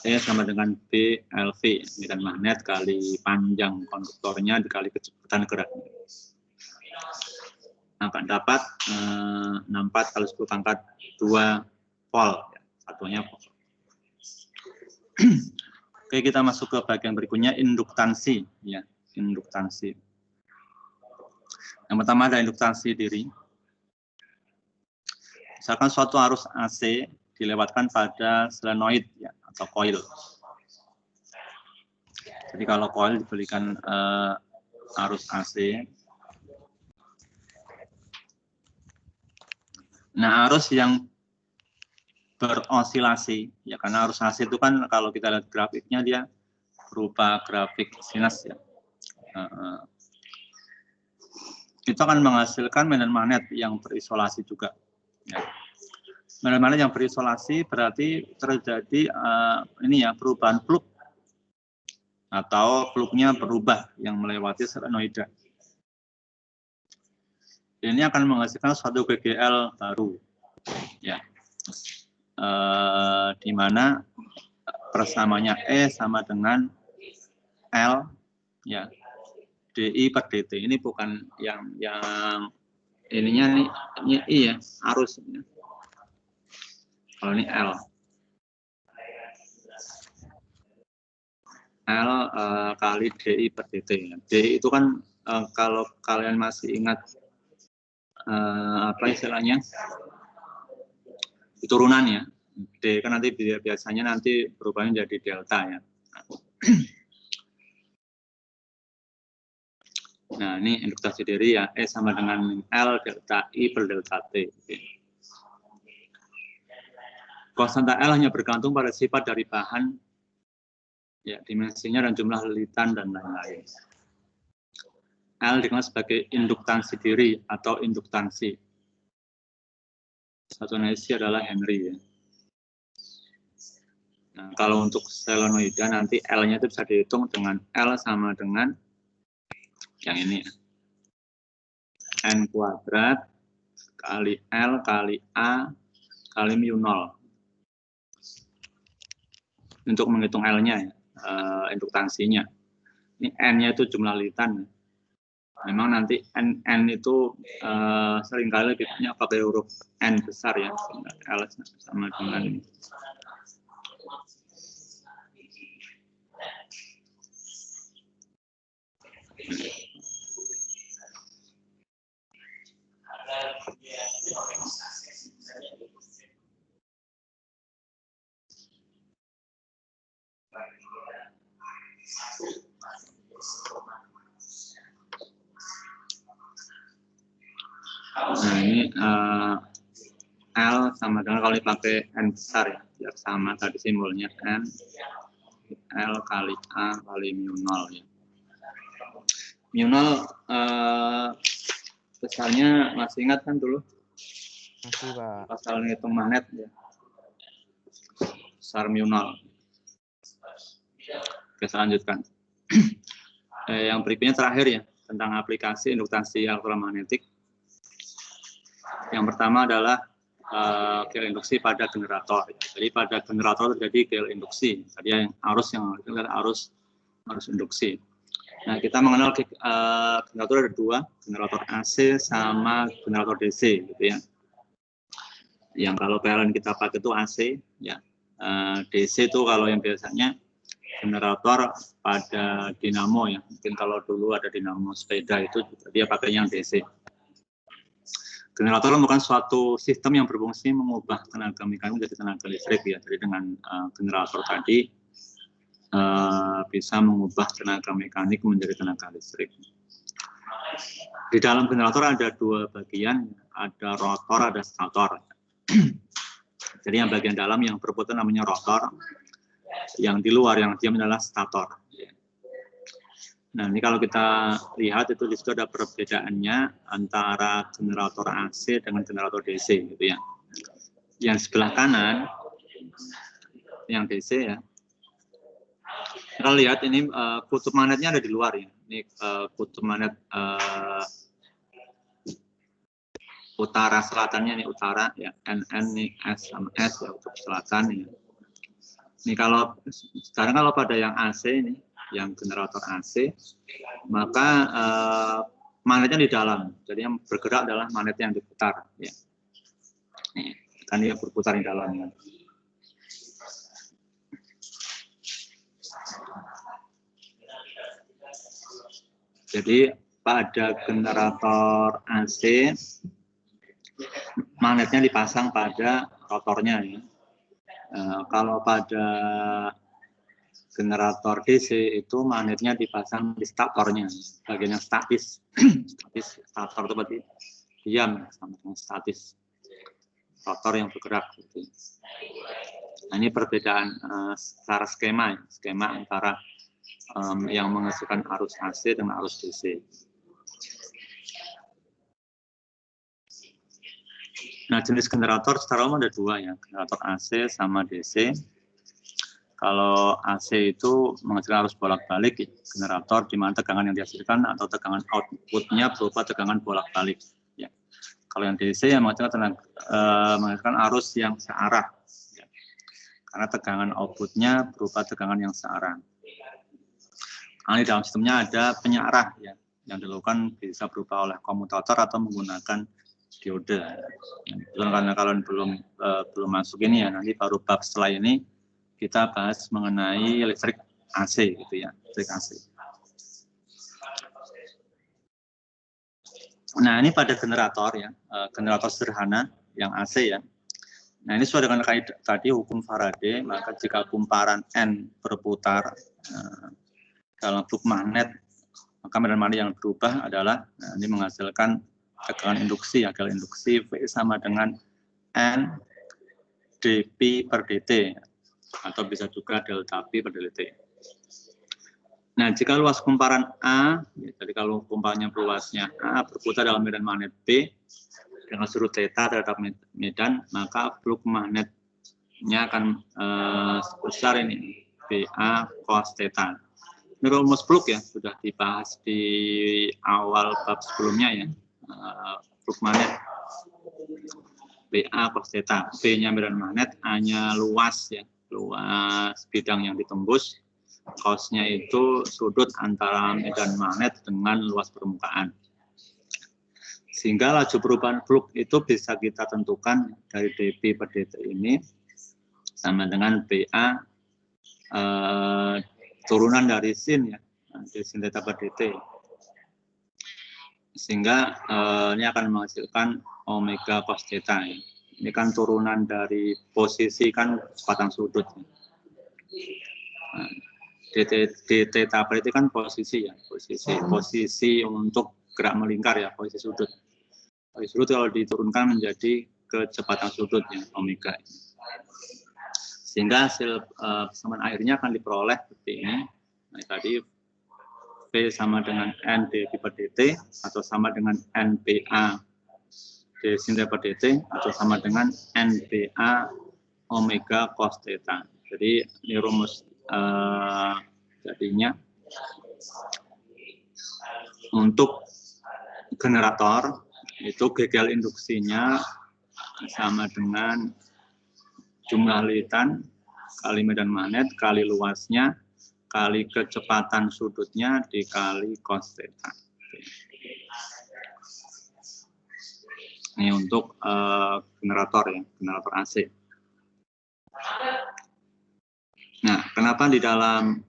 sama dengan BLV, medan magnet kali panjang konduktornya dikali kecepatan geraknya. Akan dapat 64 kali 10 pangkat 2 volt, satunya volt. Oke, kita masuk ke bagian berikutnya, induktansi. Ya, induktansi. Yang pertama ada induktansi diri. Misalkan suatu arus AC dilewatkan pada solenoid ya, atau coil. Jadi kalau coil diberikan arus AC. Nah, arus yang berosilasi, ya karena arus AC itu kan kalau kita lihat grafiknya dia berupa grafik sinus ya. Itu akan menghasilkan medan magnet yang berisolasi juga. Ya. Medan magnet yang berisolasi berarti terjadi ini ya perubahan flux atau fluxnya berubah yang melewati solenoida. Ini akan menghasilkan suatu GGL baru, ya, di mana persamanya E sama dengan L, ya, DI per DT. Ini bukan yang ininya nih, ini I ya, arusnya. Kalau ini L. L kali DI per DT. DI itu kan kalau kalian masih ingat apa istilahnya turunan ya, D kan nanti biasanya nanti berubahnya jadi delta ya. Nah ini induktasi diri ya, E sama dengan L delta I per delta T. Konstanta L hanya bergantung pada sifat dari bahan ya, dimensinya dan jumlah lilitan dan lain-lain. L dikenal sebagai induktansi diri atau induktansi. Satu unitnya adalah Henry ya. Nah, kalau untuk solenoida nanti L-nya itu bisa dihitung dengan L sama dengan yang ini ya. N kuadrat kali L kali A kali mu 0. Untuk menghitung L-nya ya, induktansinya. Ini N-nya itu jumlah lilitan. Memang nanti N itu seringkali kita pakai huruf N besar ya, L sama dengan ini. Nah ini L sama dengan kalau dipakai N besar ya, biar sama tadi simbolnya N, L kali A kali mu 0 ya. Mu 0 besarnya masih ingat kan dulu? Masih Pak. Pasal ngitung magnet ya. Besar mu 0. Oke, saya lanjutkan. Yang berikutnya terakhir ya, tentang aplikasi induktasi elektromagnetik. Yang pertama adalah gel induksi pada generator. Jadi pada generator terjadi gel induksi. Tadi yang arus induksi. Nah, kita mengenal generator ada dua, generator AC sama generator DC gitu ya. Yang kalau PLN kita pakai itu AC ya. DC itu kalau yang biasanya generator pada dinamo ya. Mungkin kalau dulu ada dinamo sepeda itu dia pakai yang DC. Generator merupakan suatu sistem yang berfungsi mengubah tenaga mekanik menjadi tenaga listrik ya. Jadi dengan generator tadi bisa mengubah tenaga mekanik menjadi tenaga listrik. Di dalam generator ada dua bagian, ada rotor, ada stator. Jadi yang bagian dalam yang berputar namanya rotor, yang di luar yang diam adalah stator. Nah, ini kalau kita lihat itu di situ ada perbedaannya antara generator AC dengan generator DC gitu ya. Yang sebelah kanan yang DC ya. Kita lihat ini kutub magnetnya ada di luar ya. Ini kutub magnet utara selatannya nih utara ya. NN nih S sama S ya kutub selatan ya. Ini kalau sekarang kalau pada yang AC ini yang generator AC, maka magnetnya di dalam. Jadi yang bergerak adalah magnet yang diputar. Ya. Nih, kan dia berputar di dalamnya. Jadi pada generator AC magnetnya dipasang pada rotornya ya. Kalau pada generator DC itu magnetnya dipasang di statornya, bagian yang statis. Stator itu berarti diam, sama dengan statis. Rotor yang bergerak. Gitu. Nah, ini perbedaan secara skema antara yang menghasilkan arus AC dengan arus DC. Nah, jenis generator secara umum ada dua ya, generator AC sama DC. Kalau AC itu menghasilkan arus bolak-balik, generator di mana tegangan yang dihasilkan atau tegangan outputnya berupa tegangan bolak-balik. Ya. Kalau yang DC yang menghasilkan arus yang searah, ya. Karena tegangan outputnya berupa tegangan yang searah. Nah, di dalam sistemnya ada penyarah ya, yang dilakukan bisa berupa oleh komutator atau menggunakan diode. Karena kalau belum masuk ini ya, nanti baru bab setelah ini kita bahas mengenai listrik AC gitu ya, listrik AC. Nah, ini pada generator ya, generator sederhana yang AC ya. Nah, ini sesuai dengan kaidah tadi hukum Faraday, maka jika kumparan N berputar dalam flux magnet, maka medan magnet yang berubah adalah ini menghasilkan tegangan induksi ya, tegangan induksi V sama dengan N dP per dt atau bisa juga delta P per dt. Nah, jika luas kumparan A, ya, jadi kalau kumparannya luasnya A berputar dalam medan magnet B dengan sudut theta terhadap medan, maka flux magnetnya akan sebesar ini BA cos theta. Ini rumus flux ya, sudah dibahas di awal bab sebelumnya ya. Flux magnet BA cos theta, B-nya medan magnet, A-nya luas ya, luas bidang yang ditembus, cos-nya itu sudut antara medan magnet dengan luas permukaan. Sehingga laju perubahan flux itu bisa kita tentukan dari dP per dt ini sama dengan BA turunan dari sin ya, dari sin theta per dt. Sehingga ini akan menghasilkan omega cos theta. Ya. Ini kan turunan dari posisi kan kecepatan sudut. Nah, d theta per dt kan posisi ya, posisi untuk gerak melingkar ya, posisi sudut. Posisi sudut kalau diturunkan menjadi kecepatan sudutnya omega. Sehingga hasil persamaan akhirnya akan diperoleh seperti ini. Nah, tadi V sama dengan N dP per dt atau sama dengan NPA d sin theta per dt atau sama dengan NPA omega cos theta. Jadi ini rumus jadinya untuk generator itu GGL induksinya sama dengan jumlah lilitan kali medan magnet kali luasnya kali kecepatan sudutnya dikali cos theta. Ini untuk generator ya, generator AC. Nah, kenapa di dalam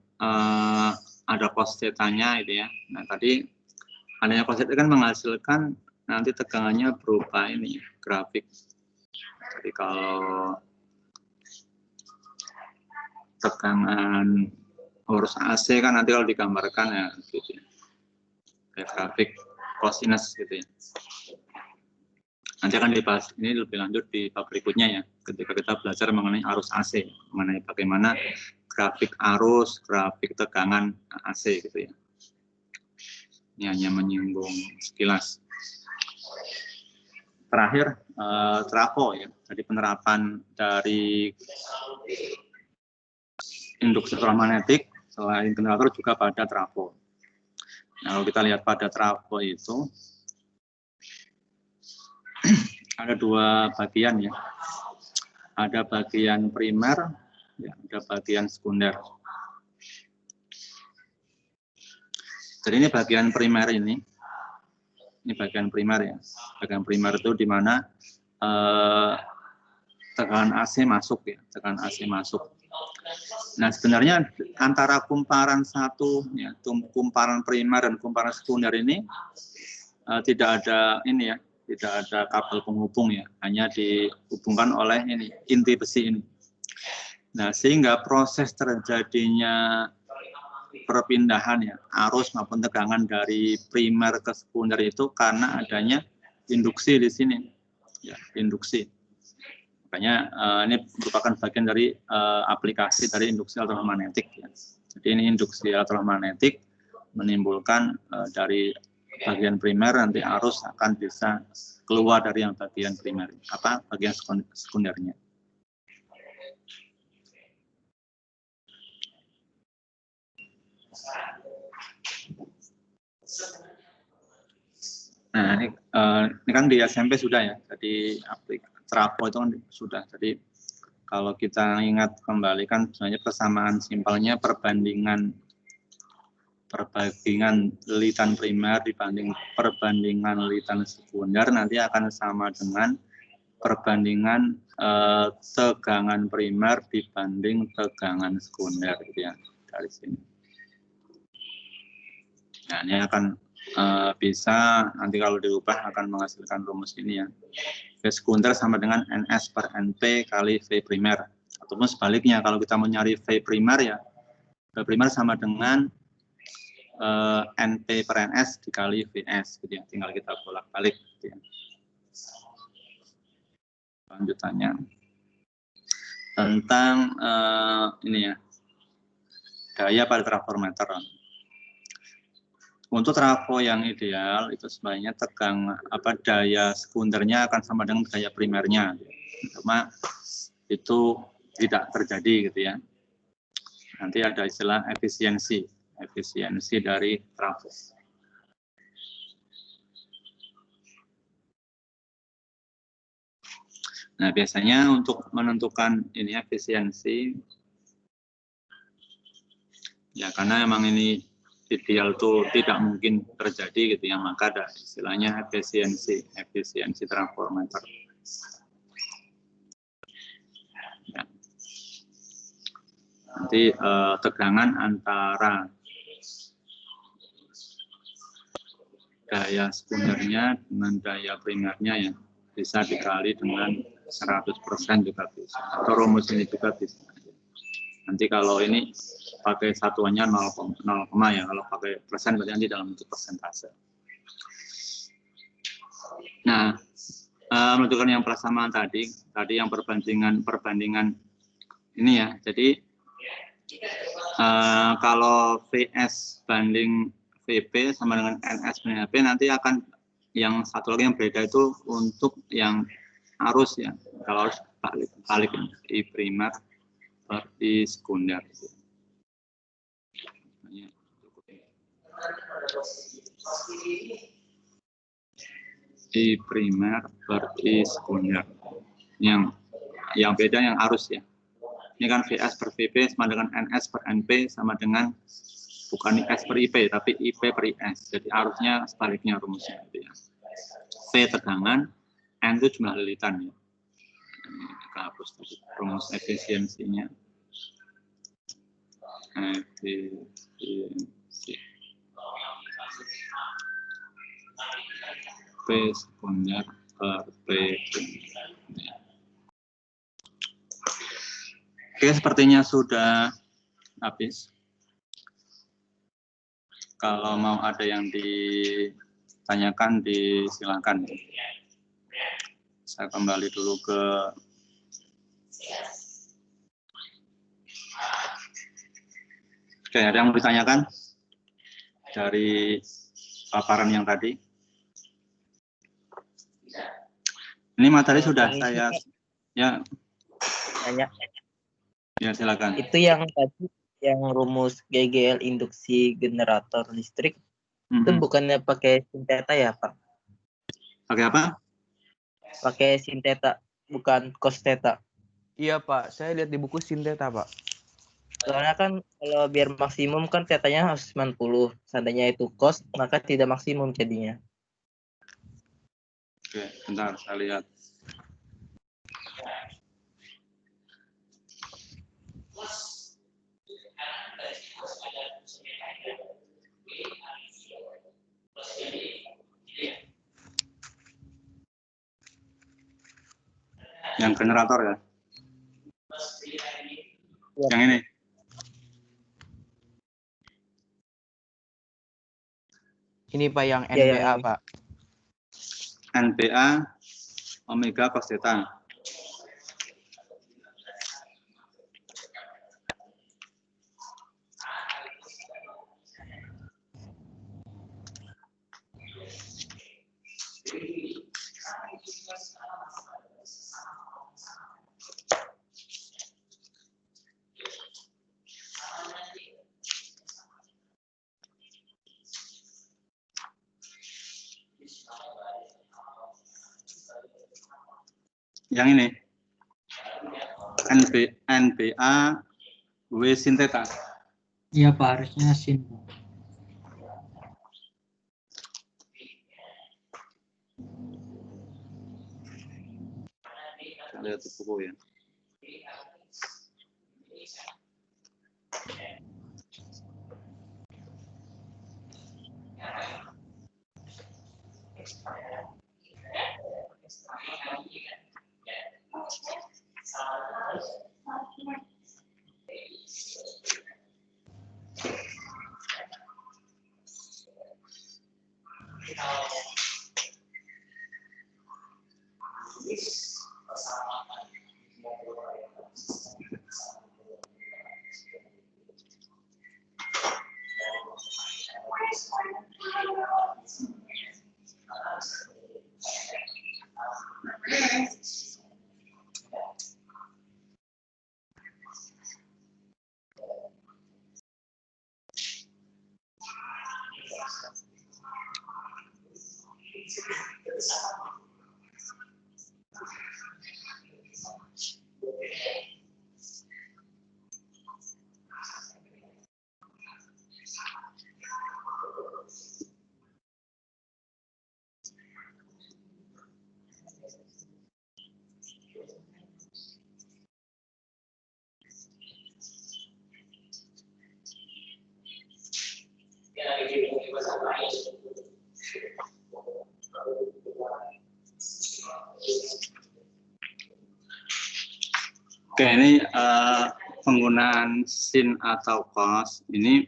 ada cos theta-nya itu ya? Nah, tadi adanya cos theta kan menghasilkan nanti tegangannya berupa ini grafik. Jadi kalau tegangan arus AC kan nanti kalau digambarkan ya gitu ya. Kayak grafik cosinus gitu ya. Nanti akan dibahas ini lebih lanjut di bab berikutnya ya, ketika kita belajar mengenai arus AC, mengenai bagaimana grafik arus, grafik tegangan AC gitu ya. Ini hanya menyinggung sekilas. Terakhir, trafo ya, jadi penerapan dari induksi elektromagnetik selain generator juga pada trafo. Nah, kalau kita lihat pada trafo itu ada dua bagian ya. Ada bagian primer, ya, ada bagian sekunder. Jadi ini bagian primer ini bagian primer ya. Bagian primer itu di mana tekanan AC masuk ya, tekanan AC masuk. Nah, sebenarnya antara kumparan satu, ya, kumparan primer dan kumparan sekunder ini tidak ada ini ya, tidak ada kabel penghubung ya, hanya dihubungkan oleh ini inti besi ini. Nah, sehingga proses terjadinya perpindahan ya, arus maupun tegangan dari primer ke sekunder itu karena adanya induksi di sini, ya, induksi. Makanya ini merupakan bagian dari aplikasi dari induksi elektromagnetik. Ya. Jadi ini induksi elektromagnetik menimbulkan dari bagian primer nanti arus akan bisa keluar dari yang bagian primer, bagian sekundernya. Nah, ini kan di SMP sudah ya, jadi trafo itu kan sudah. Jadi kalau kita ingat kembali kan sebenarnya persamaan simpelnya perbandingan lilitan primer dibanding perbandingan lilitan sekunder nanti akan sama dengan perbandingan tegangan primer dibanding tegangan sekunder, gitu ya, dari sini. Nah, ini akan bisa nanti kalau dirubah akan menghasilkan rumus ini ya. V sekunder sama dengan NS per NP kali V primer. Ataupun sebaliknya, kalau kita mau nyari V primer ya, V primer sama dengan NP per NS dikali VS, gitu ya. Tinggal kita bolak-balik, gitu ya. Lanjutannya tentang ini ya, daya pada transformator. Untuk trafo yang ideal itu sebenarnya daya sekundernya akan sama dengan daya primernya. Cuma itu tidak terjadi, gitu ya. Nanti ada istilah efisiensi dari trafo. Nah, biasanya untuk menentukan ini efisiensi ya, karena emang ini ideal tuh tidak mungkin terjadi, gitu ya, maka ada istilahnya efisiensi transformator. Ya. Nanti tegangan antara daya sekundernya dengan daya primernya ya bisa dikali dengan 100% juga bisa, atau rumus ini juga bisa. Nanti kalau ini pakai satuannya 0, ya, kalau pakai persen berarti nanti dalam bentuk persentase. Nah, menunjukkan yang persamaan tadi yang perbandingan ini ya. Jadi kalau VS banding VP sama dengan NS banding HP, nanti akan yang satu lagi yang beda itu untuk yang arus ya. Kalau harus balik I primer per I sekunder. I primer per I sekunder. Yang beda yang arus ya. Ini kan VS per VP sama dengan NS per NP sama dengan bukan IS per IP tapi IP per IS. Jadi arusnya sebaliknya rumusnya, gitu ya. V tegangan, N itu jumlah lilitan ya. Ini kita hapus tadi rumus efisiensinya. Efisiensi P sekunder per P primer. Oke, sepertinya sudah habis. Kalau mau ada yang ditanyakan, disilakan. Saya kembali dulu ke Oke, ada yang mau ditanyakan dari paparan yang tadi? Ini materi sudah saya ya. Tanya. Ya, silakan. Itu yang tadi yang rumus GGL induksi generator listrik itu bukannya pakai sinteta ya, Pak? Pakai apa? Pakai sinteta, bukan cos theta. Iya, Pak. Saya lihat di buku sinteta, Pak. Soalnya kan kalau biar maksimum kan tetanya harus 90. Seandainya itu cos, maka tidak maksimum jadinya. Oke, bentar saya lihat. Yang generator ya. Yang ini. Ini Pak yang Ya, yang NBA ini. Pak. NBA omega cos theta. Yang ini NBA W sin theta. Iya Pak, harusnya sin. Kita lihat di buku ya. Oke, ini penggunaan sin atau cos ini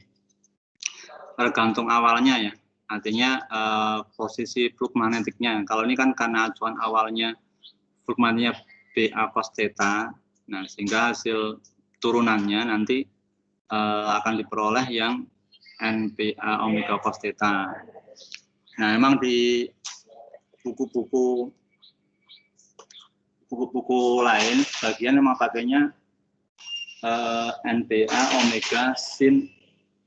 tergantung awalnya ya. Artinya posisi flux magnetiknya. Kalau ini kan karena acuan awalnya flux magnetiknya BA cos theta, nah sehingga hasil turunannya nanti akan diperoleh yang NBA omega cos theta. Nah, memang di buku-buku lain bagian memang pakainya NBA omega sin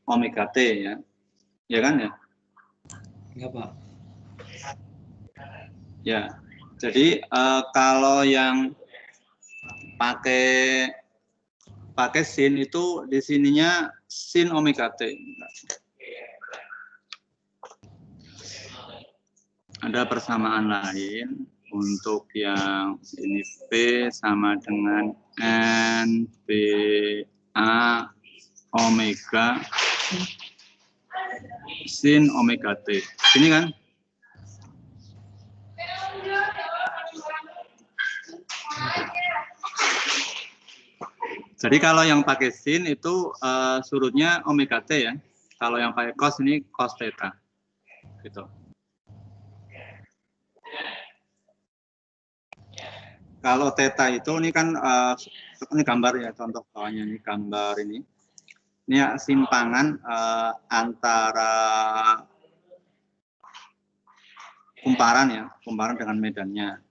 omega T ya. Ya kan ya? Iya Pak. Ya. Jadi kalau yang pakai sin itu di sininya sin omega T. Ada persamaan lain untuk yang ini V sama dengan NBA omega sin omega T. Ini kan? Jadi kalau yang pakai sin itu surutnya omega T ya. Kalau yang pakai cos ini cos theta. Gitu. Kalau theta itu ini kan ini gambar ya, contoh bawahnya ini gambar ini. Ini ya, simpangan antara kumparan dengan medannya.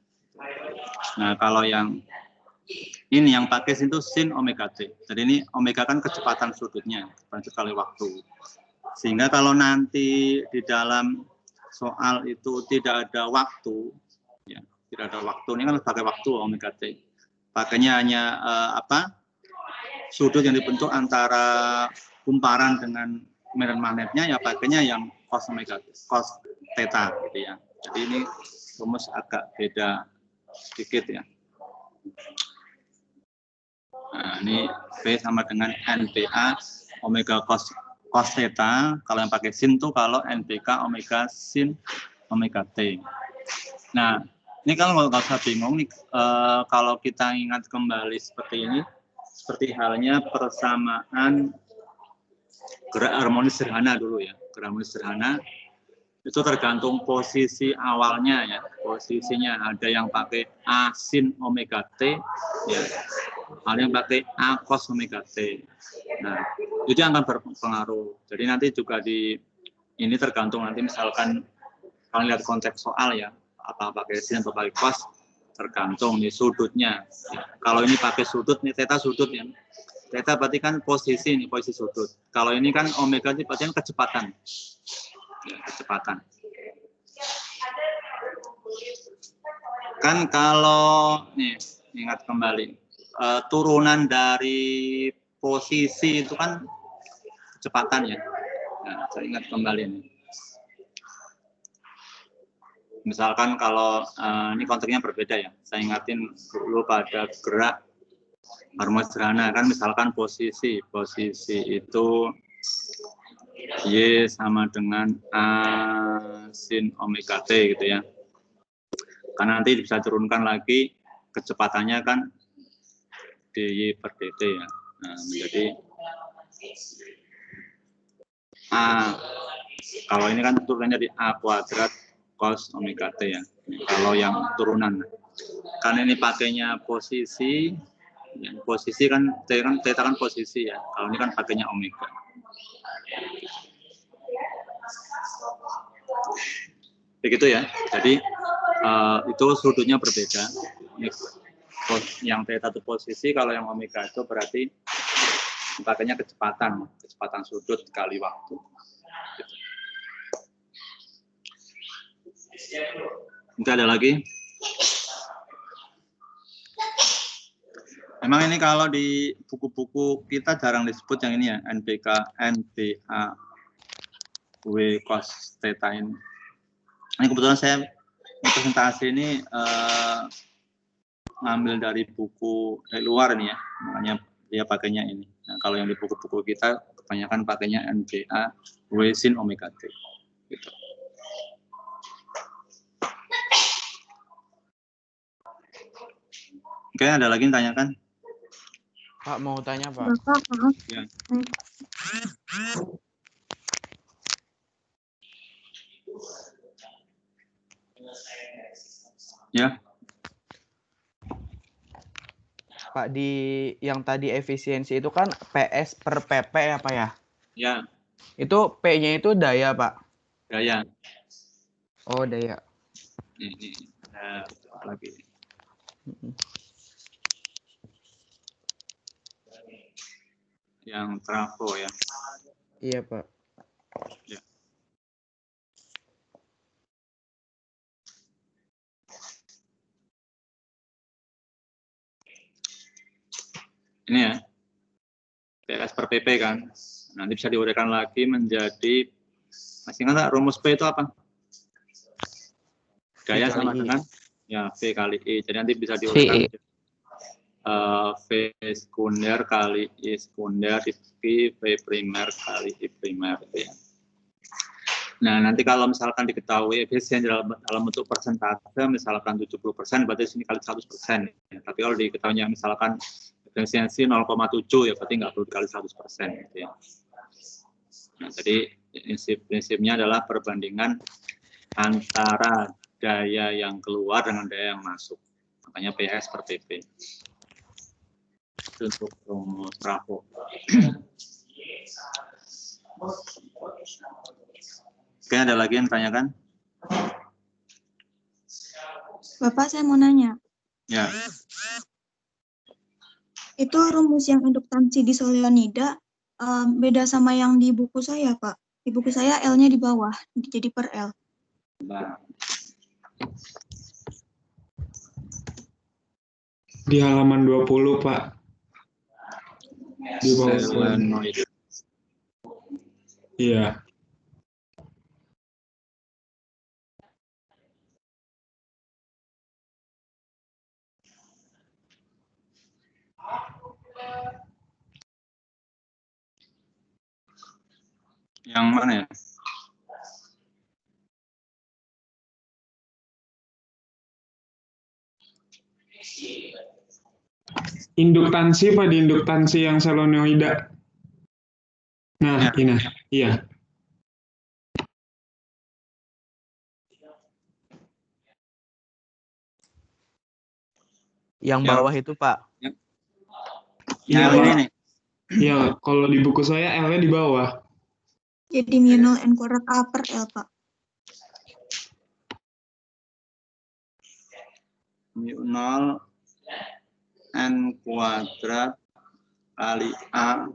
Nah, kalau yang ini yang pakai sin itu sin omega T. Jadi ini omega kan kecepatan sudutnya, kali waktu. Sehingga kalau nanti di dalam soal itu tidak ada waktu, ya, tidak ada waktu, ini kan pakai waktu omega T. Pakainya hanya sudut yang dibentuk antara kumparan dengan medan magnetnya, ya pakainya yang cos omega T, cos theta gitu ya. Jadi ini rumus agak beda sedikit ya. Nah, ini V sama dengan NBA omega cos cos theta, kalau yang pakai sin tuh kalau NPK omega sin omega T. Nah, ini kalau nggak usah bingung nih, kalau kita ingat kembali seperti ini, seperti halnya persamaan gerak harmonis sederhana dulu ya. Gerak harmonis sederhana itu tergantung posisi awalnya ya. Posisinya ada yang pakai A sin omega T, ya. Ada yang pakai A cos omega T. Nah, itu yang akan berpengaruh. Jadi nanti juga ini tergantung nanti misalkan kalau lihat konteks soal ya, apa pakai sin atau pakai cos, tergantung nih sudutnya. Ya. Kalau ini pakai sudut nih, theta sudut ya. Theta berarti kan posisi nih, posisi sudut. Kalau ini kan omega itu berarti kan kecepatan. Ya, kecepatan. Kan kalau nih ingat kembali turunan dari posisi itu kan kecepatan ya. Nah, saya ingat kembali nih. Misalkan kalau ini konteksnya berbeda ya. Saya ingatin dulu pada gerak harmonis sederhana kan, misalkan posisi itu Y sama dengan A sin omega T gitu ya. Karena nanti bisa turunkan lagi kecepatannya kan dy per dt ya. Nah, menjadi A. Kalau ini kan turunannya di A kuadrat cos omega T ya. Kalau yang turunan. Karena ini pakainya posisi, ya, posisi kan theta kan posisi ya. Kalau ini kan pakainya omega. Begitu ya. Jadi itu sudutnya berbeda. Yang theta itu posisi, kalau yang omega itu berarti pakainya kecepatan sudut kali waktu. Nanti ada lagi. Memang ini kalau di buku-buku kita jarang disebut yang ini ya, NPK, NPA, W cos theta ini. Ini kebetulan saya presentasi ini ngambil dari buku dari luar nih ya, makanya dia pakainya ini. Nah, kalau yang di buku-buku kita kebanyakan pakainya NPA, W sin omega T. Gitu. Oke, ada lagi yang tanyakan? Pak mau tanya Pak. Bapak, maaf. Ya. Ya. Pak, di yang tadi efisiensi itu kan PS per PP ya Pak ya? Ya. Itu P-nya itu daya Pak? Daya. Oh daya. Ini ada lagi. Yang trafo ya. Iya Pak. Ya. Ini ya, PS per PP kan. Nanti bisa diuraikan lagi menjadi, masih ingat rumus P itu apa? Daya sama dengan ya V kali I. Jadi nanti bisa diuraikan V sekunder kali I sekunder dibagi V primer kali I primer. Ya. Nah, nanti kalau misalkan diketahui efisiensi dalam bentuk persentase, misalkan 70%, berarti sini kali 100%. Ya. Tapi kalau diketahuinya misalkan efisiensi 0,7, ya berarti nggak perlu dikali 100%. Gitu ya. Nah, jadi prinsipnya adalah perbandingan antara daya yang keluar dengan daya yang masuk. Makanya PS per PP. Itu untuk rumus trafo. Oke, ada lagi yang tanyakan? Bapak, saya mau nanya. Ya. Itu rumus yang induktansi di solenoida beda sama yang di buku saya, Pak. Di buku saya L-nya di bawah, jadi per L. Nah. Di halaman 20, Pak. Di bawah solenoida. Iya. Yang mana ya? Induktansi pada induktansi yang solenoida. Nah, Ya. ini. Iya. Yang Ya. bawah itu, Pak. Iya, Yang ini Pak. nih. Iya, kalau di buku saya L-nya di bawah. Jadi mu0 N kuadrat A per L, Pak. mu0 N kuadrat kali A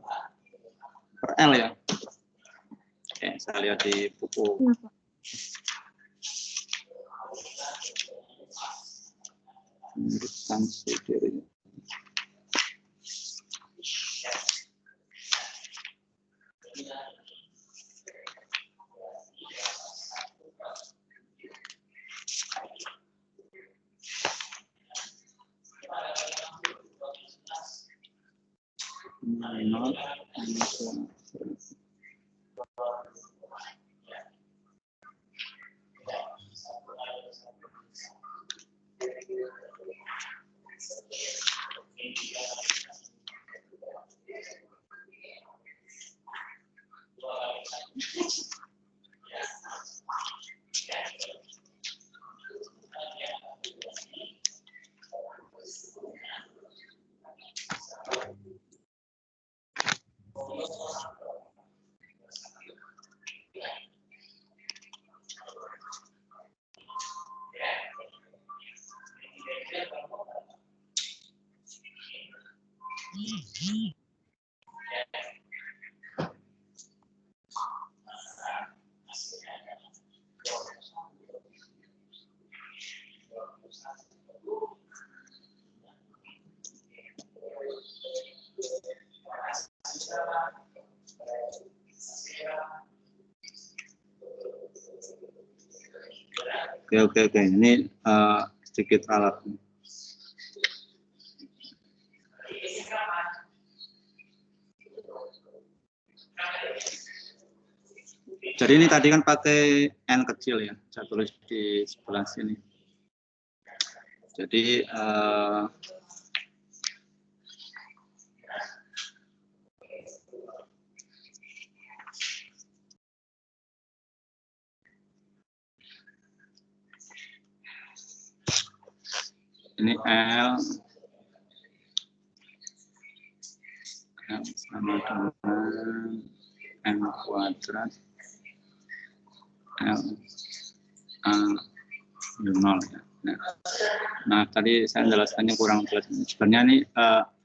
per L ya. Oke, saya lihat di buku. Iya, Pak. Induktansi dirinya. Mu0 N kuadrat. Oke. Ini sedikit alat. Jadi ini tadi kan pakai N kecil ya. Saya tulis di sebelah sini. Jadi ini L sama dengan N kuadrat L A mu0 ya. Nah, tadi saya jelaskannya kurang jelas. Sebenarnya ini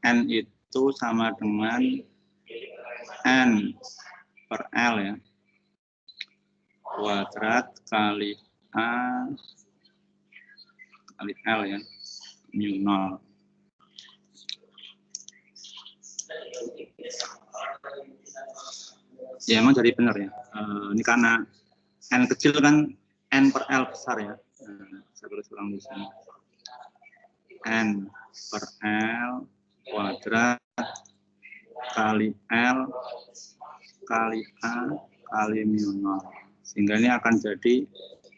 N itu sama dengan N per L ya. Kuadrat kali A kali L ya. mu0. Ya emang jadi benar ya. Ini karena N kecil kan N per L besar ya. Saya tulis ulang di sini. N per L kuadrat kali L kali A kali mu0. Sehingga ini akan jadi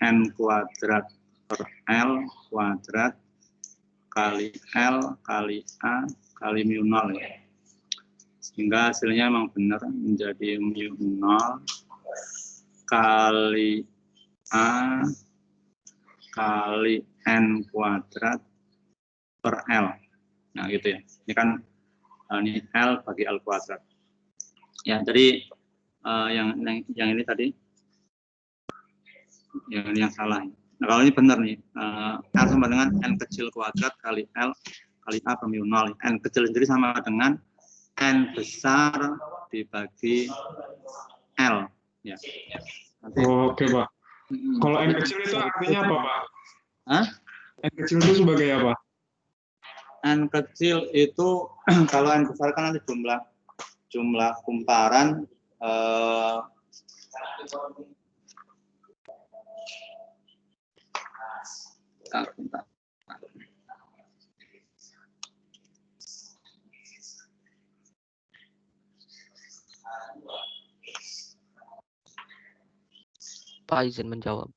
N kuadrat per L kuadrat kali L kali A kali mu0 ya. Sehingga hasilnya memang benar menjadi mu0 kali A kali N kuadrat per L. Nah gitu ya. Ini kan ini L bagi L kuadrat. Ya, jadi yang ini tadi, yang ini yang salah. Nah kalau ini benar nih, L sama dengan N kecil kuadrat kali L kali A per mu0. N kecil sendiri sama dengan N besar dibagi L. Ya. Nanti, Oke, Pak. Kalau N kecil itu artinya apa, Pak? Hah? N kecil itu sebagai apa? N kecil itu kalau N besar kan nanti jumlah kumparan bentar. Pak izin menjawab.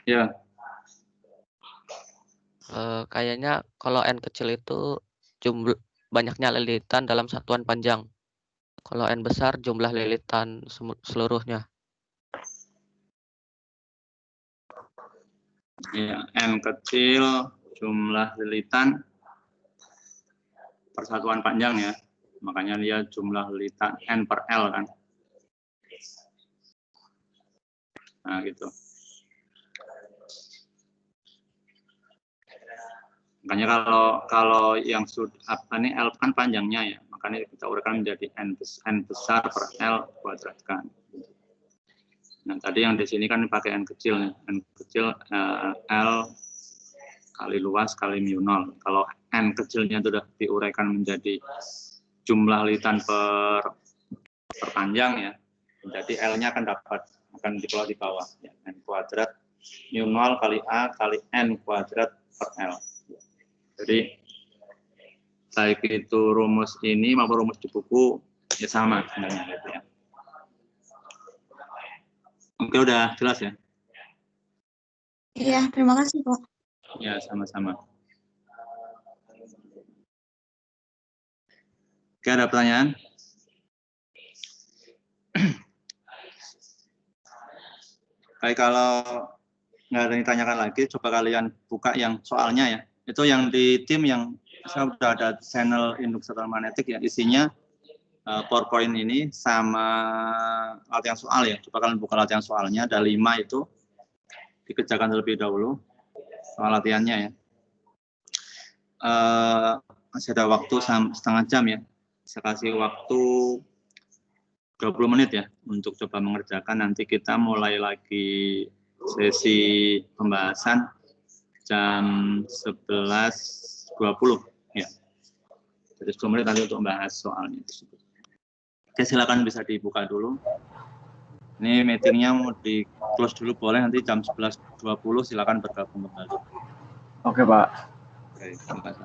Ya. Kayaknya kalau N kecil itu banyaknya lilitan dalam satuan panjang. Kalau N besar jumlah lilitan seluruhnya. Ya, N kecil jumlah lilitan persatuan panjang ya. Makanya dia jumlah lilitan N per L kan. Nah, gitu. Makanya kalau yang sudah apa nih L kan panjangnya ya, makanya kita uraikan menjadi N besar per L kuadratkan. Nah, tadi yang di sini kan pakai N kecil nih. N kecil L kali luas kali mu0. Kalau N kecilnya sudah diuraikan menjadi jumlah lilitan per panjang ya, jadi L-nya akan dikeluar di bawah ya, N kuadrat mu0 kali A kali N kuadrat per L. Jadi baik itu rumus ini maupun rumus di buku ya sama sebenarnya gitu ya. Oke, udah jelas ya? Iya, terima kasih Pak. Ya, sama-sama. Oke, ada pertanyaan? Baik, kalau nggak ada yang ditanyakan lagi, coba kalian buka yang soalnya ya. Itu yang di tim yang sudah ada channel induksi magnetik ya, isinya PowerPoint ini sama latihan soal ya. Coba kalian buka latihan soalnya, ada 5 itu. Dikerjakan terlebih dahulu soal latihannya ya. Masih ada waktu setengah jam ya. Saya kasih waktu 20 menit ya untuk coba mengerjakan. Nanti kita mulai lagi sesi pembahasan jam 11.20 ya. Jadi 10 menit nanti untuk membahas soalnya tersebut. Oke, silakan bisa dibuka dulu. Ini meetingnya mau di close dulu boleh, nanti jam 11.20 silakan bergabung kembali. Oke, Pak. Oke, terima kasih.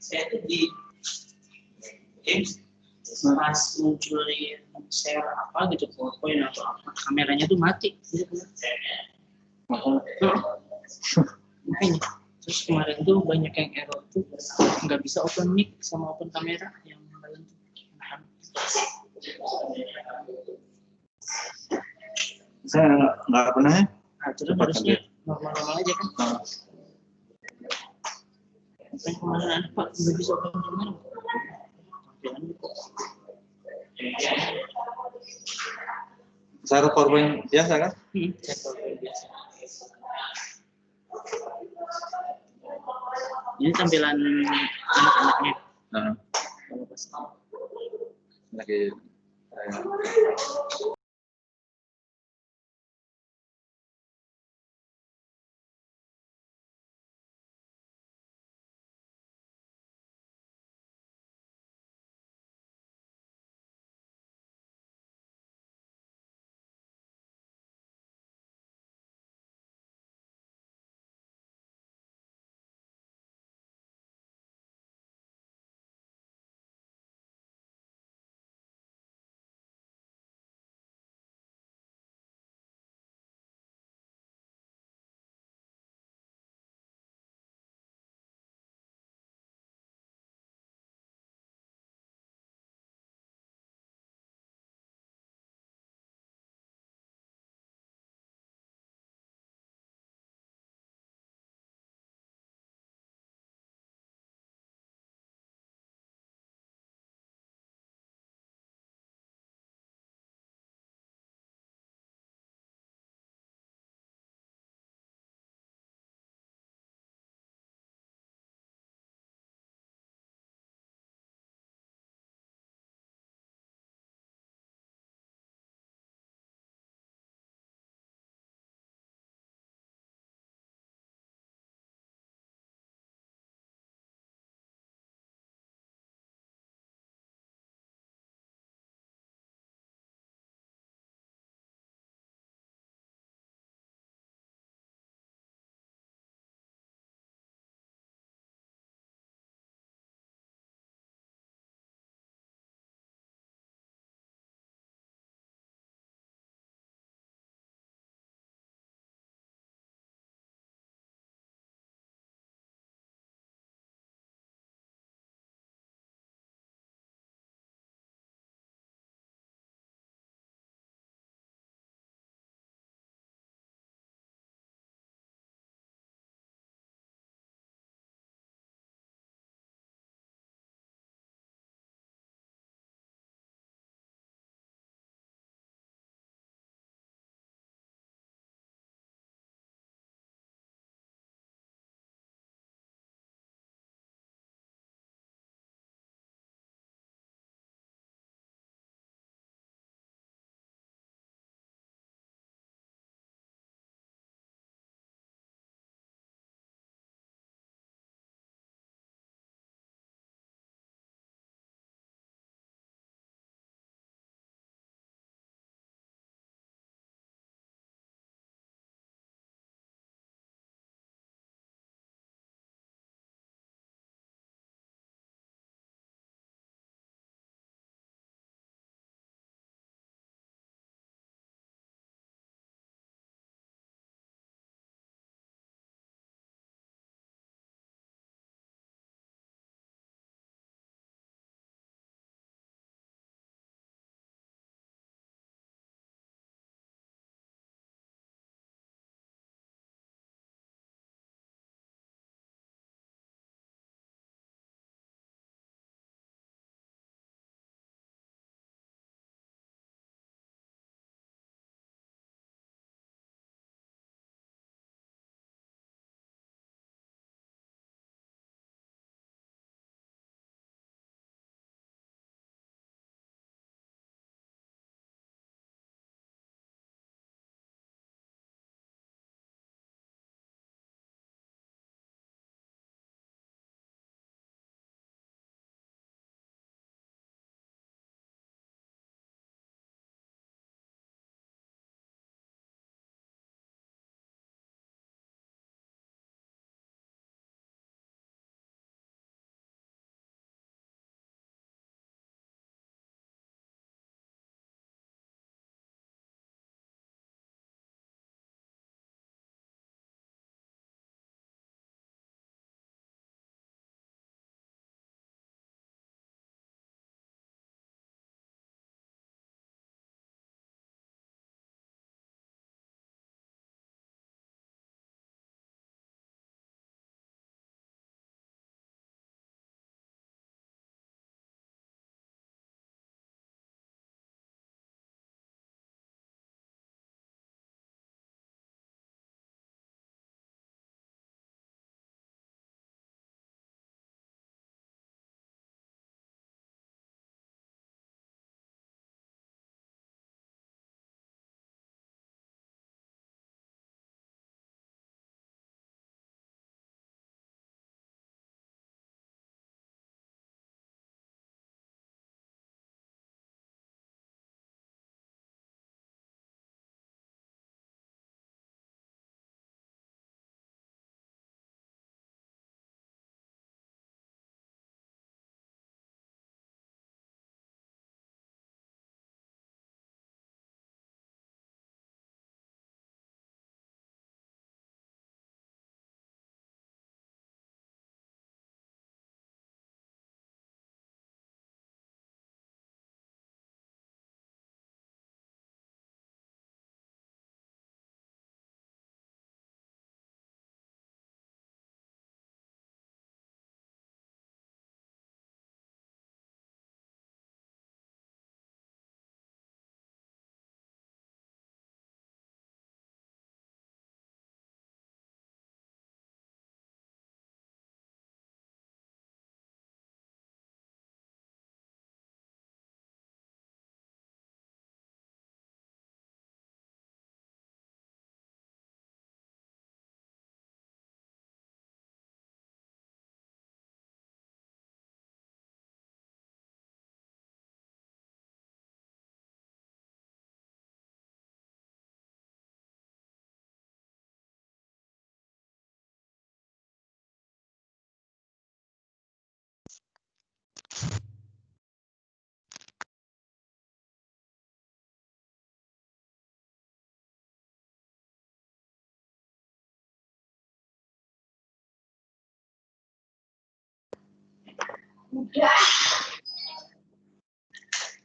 Saya tuh di games pas munculin share apa gitu, PowerPoint atau apa, kameranya tuh mati gitu. Makanya terus kemarin tuh banyak yang error tuh nggak bisa open mic sama open kamera yang lain tuh. Saya nggak pernah ya. Nah, terus harusnya normal-normal aja kan. Yang kemarin ada Pak nggak bisa open kamera. Saya PowerPoint biasa kan? Ini tampilan anak-anaknya. Lagi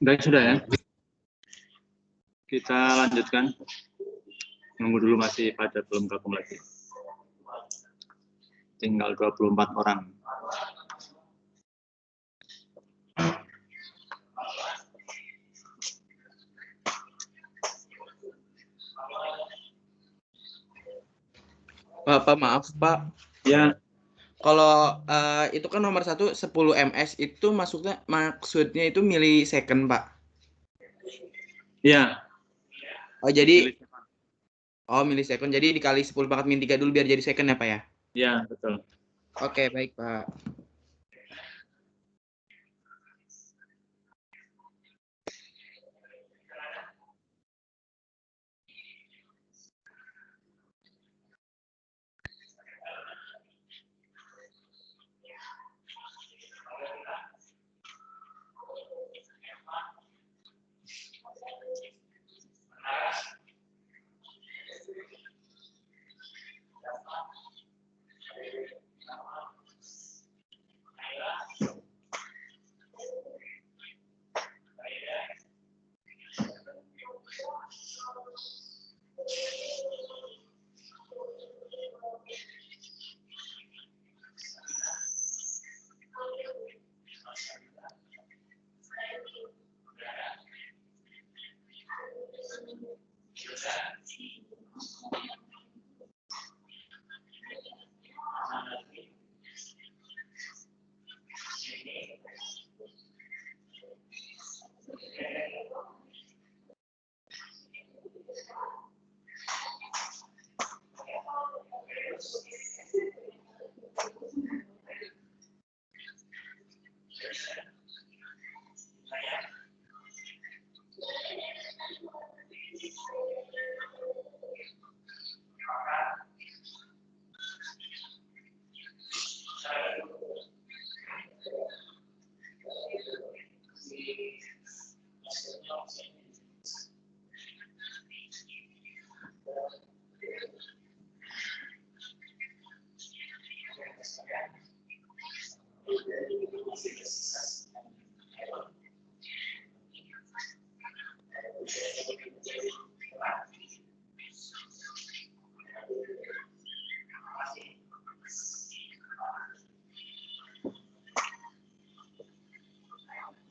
Baik, sudah ya. Kita lanjutkan. Nunggu dulu, masih padat, belum gabung lagi. Tinggal 24 orang. Pak, maaf Pak. Ya. Kalau itu kan nomor 1 10 ms itu maksudnya itu milisecond Pak. Ya. Oh jadi milisecond. Jadi dikali 10 pangkat min 3 dulu biar jadi second ya Pak ya? Ya, betul. Oke, baik Pak.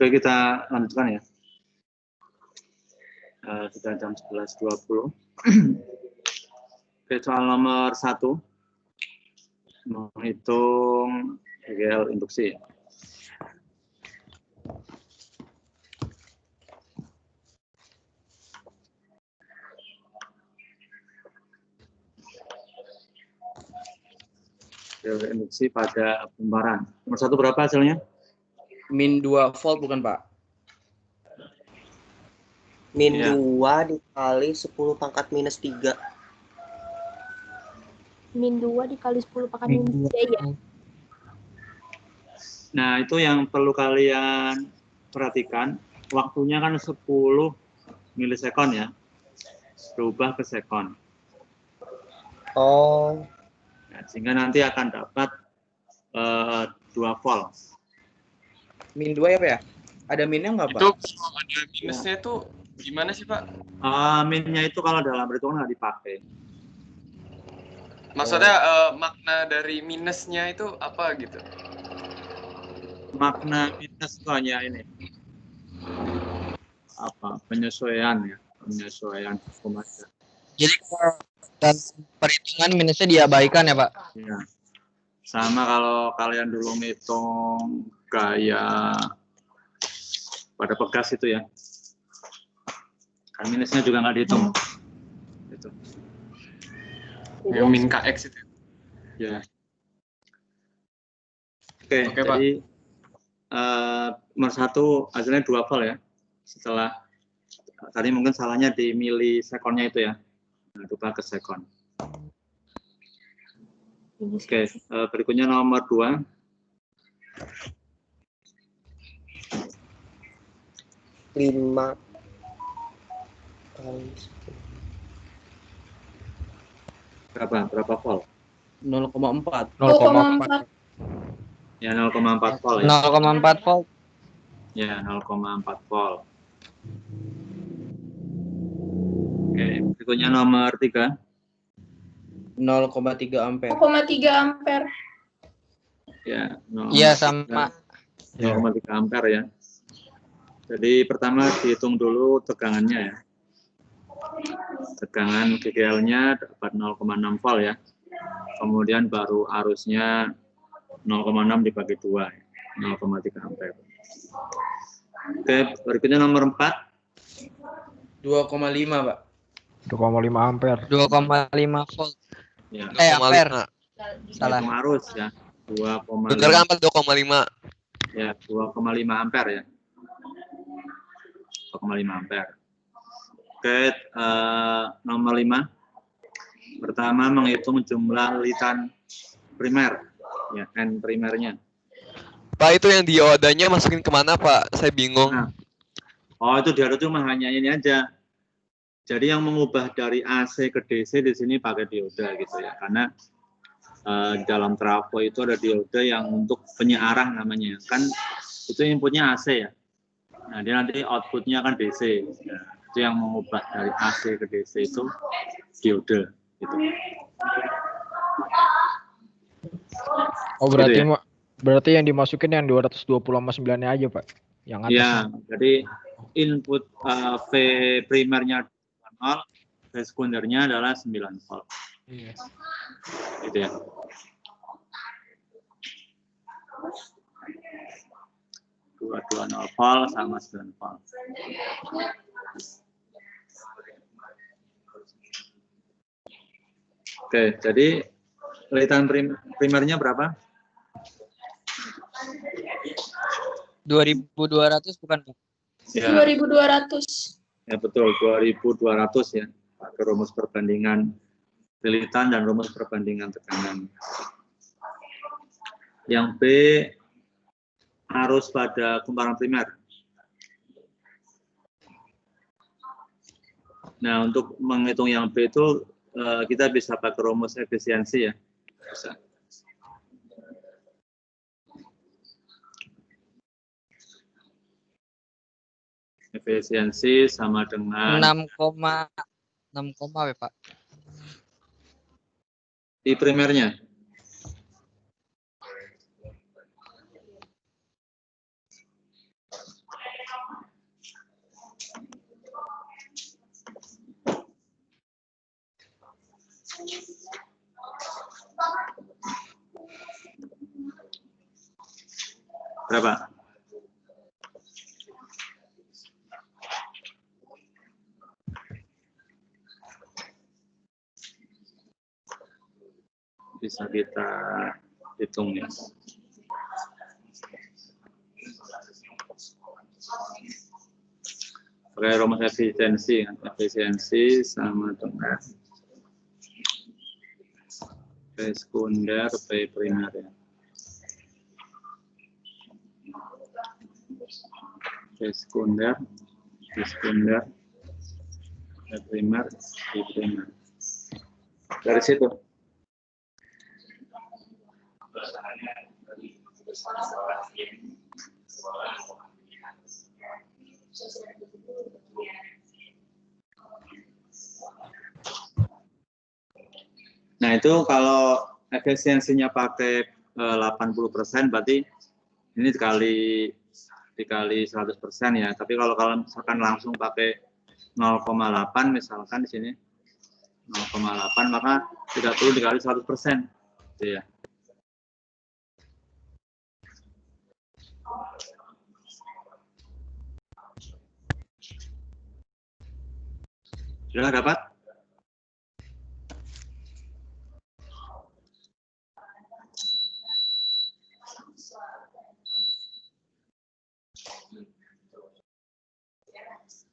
Oke, kita lanjutkan ya. Sudah jam 11.20. Oke, soal nomor 1. Menghitung GGL induksi. GGL induksi pada pembaran. Nomor 1 berapa hasilnya? Min 2 volt bukan Pak? Min Iya. 2 dikali 10 pangkat minus 3. Min 2 dikali 10 pangkat minus 3 ya. Nah, itu yang perlu kalian perhatikan. Waktunya kan 10 milisekon ya. Berubah ke sekon. Oh. Nah, sehingga nanti akan dapat 2 volt. Min 2 ya Pak ya? Ada minnya nggak Pak? Itu kalau ada minusnya itu gimana sih Pak? Minnya itu kalau dalam perhitungan nggak dipakai. Maksudnya makna dari minusnya itu apa gitu? Makna minus itu hanya ini. Penyesuaian ya. Penyesuaian hukum aja. Jadi kalau dalam perhitungan minusnya diabaikan ya Pak? Ya. Sama kalau kalian dulu ngitung gaya pada pegas itu ya. Kan minusnya juga nggak dihitung. Itu. Yang min KX itu. Ya. Oke, Oke, jadi nomor 1 hasilnya 2 volt ya. Setelah tadi mungkin salahnya di milisekonnya itu ya. Nah, ubah ke sekon. Oke, berikutnya nomor 2. Lima Berapa volt? 0,4. 0,4. Ya 0,4 volt ya. 0,4 volt. Ya 0,4 volt. Oke, berikutnya nomor 3. 0,3 ampere. 0,3 ampere. Ya, Iya sama. 0,3 ampere ya. Jadi pertama dihitung dulu tegangannya ya. Tegangan GGL-nya dapat 0,6 volt ya. Kemudian baru arusnya 0,6 dibagi 2, 0,3 ampere. Oke, berikutnya nomor 4. 2,5, Pak. 2,5 ampere. 2,5 volt. Ya. Ampere. Salah. Hitung arus ya. 2,5. Bener kan, Pak? 2,5. Ya, 2,5 ampere ya. 2,5 ampere. Oke, nomor 5. Pertama menghitung jumlah lilitan primer, ya, N primernya. Pak, itu yang diodanya masukin kemana, Pak? Saya bingung. Nah, oh, itu diode cuma hanya ini aja. Jadi yang mengubah dari AC ke DC di sini pakai diode gitu ya, karena dalam trafo itu ada diode yang untuk penyiaran namanya, kan itu inputnya AC ya. Nah, dia nanti outputnya kan DC. Nah, itu yang mengubah dari AC ke DC itu diode. Gitu. Oh, berarti Gitu ya? berarti yang dimasukin yang 220,9-nya aja, Pak. Yang atas. Ya, jadi input V primernya 0, V sekundernya adalah 9 volt. Iya. Gitu ya. Dua 0 volt sama 9 volt. Oke, jadi lilitan primernya berapa? 2.200 bukan, Pak? Ya. 2.200. Ya betul, 2.200 ya. Pakai rumus perbandingan lilitan dan rumus perbandingan tekanan. Yang B, arus pada kumparan primer. Nah, untuk menghitung yang B itu kita bisa pakai rumus efisiensi ya. Bisa. Efisiensi sama dengan 6,6 ya, Pak. di primernya. Berapa? Bisa kita hitung ya. Pakai rumus efisiensi, efisiensi sama dengan P sekunder P primer ya. P sekunder P primer, P primer. Dari situ. Nah, itu kalau efisiensinya pakai 80% berarti ini dikali 100% ya. Tapi kalau misalkan langsung pakai 0,8 misalkan di sini 0,8 maka tidak perlu dikali 100%. Gitu ya. Sudah dapat?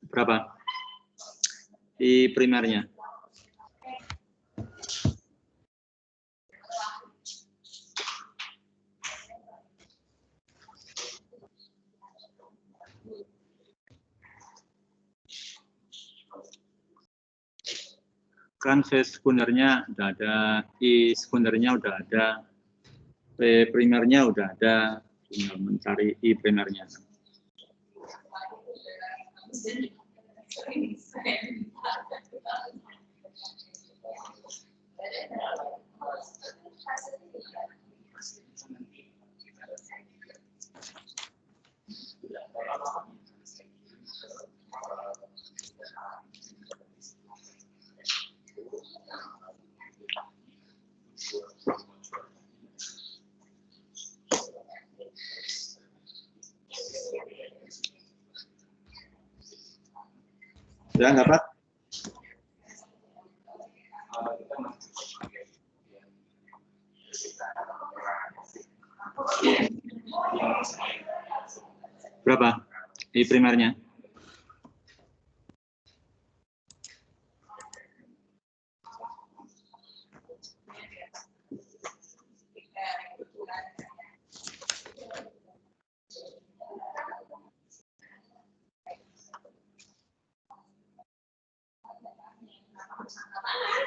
Berapa? Di primernya. Kan V sekundernya udah ada, I sekundernya udah ada. P primernya udah ada, tinggal mencari I primernya. Sudah dapat? Berapa I primernya?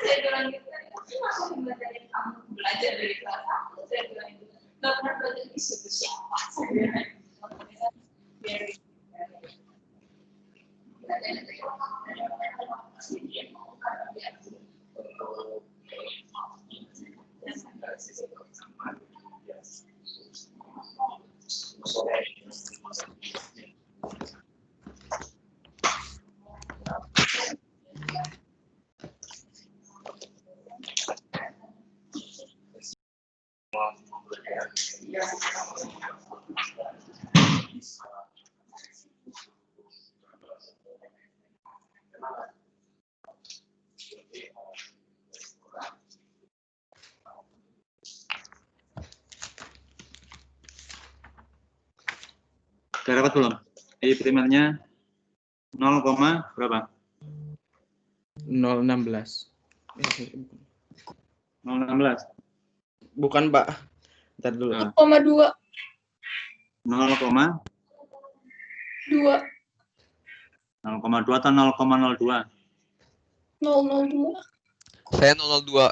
Saya bilang gitu, masuk dari kamu belajar dari kelas 1, saya bilang itu nggak pernah belajar di siapa. Sudah dapat belum? I primernya 0, berapa? 0,16. 0,16. Bukan, Pak. Ntar dulu. 0,2. 0,2. 0,2 atau 0,02? 0,02. Saya 002.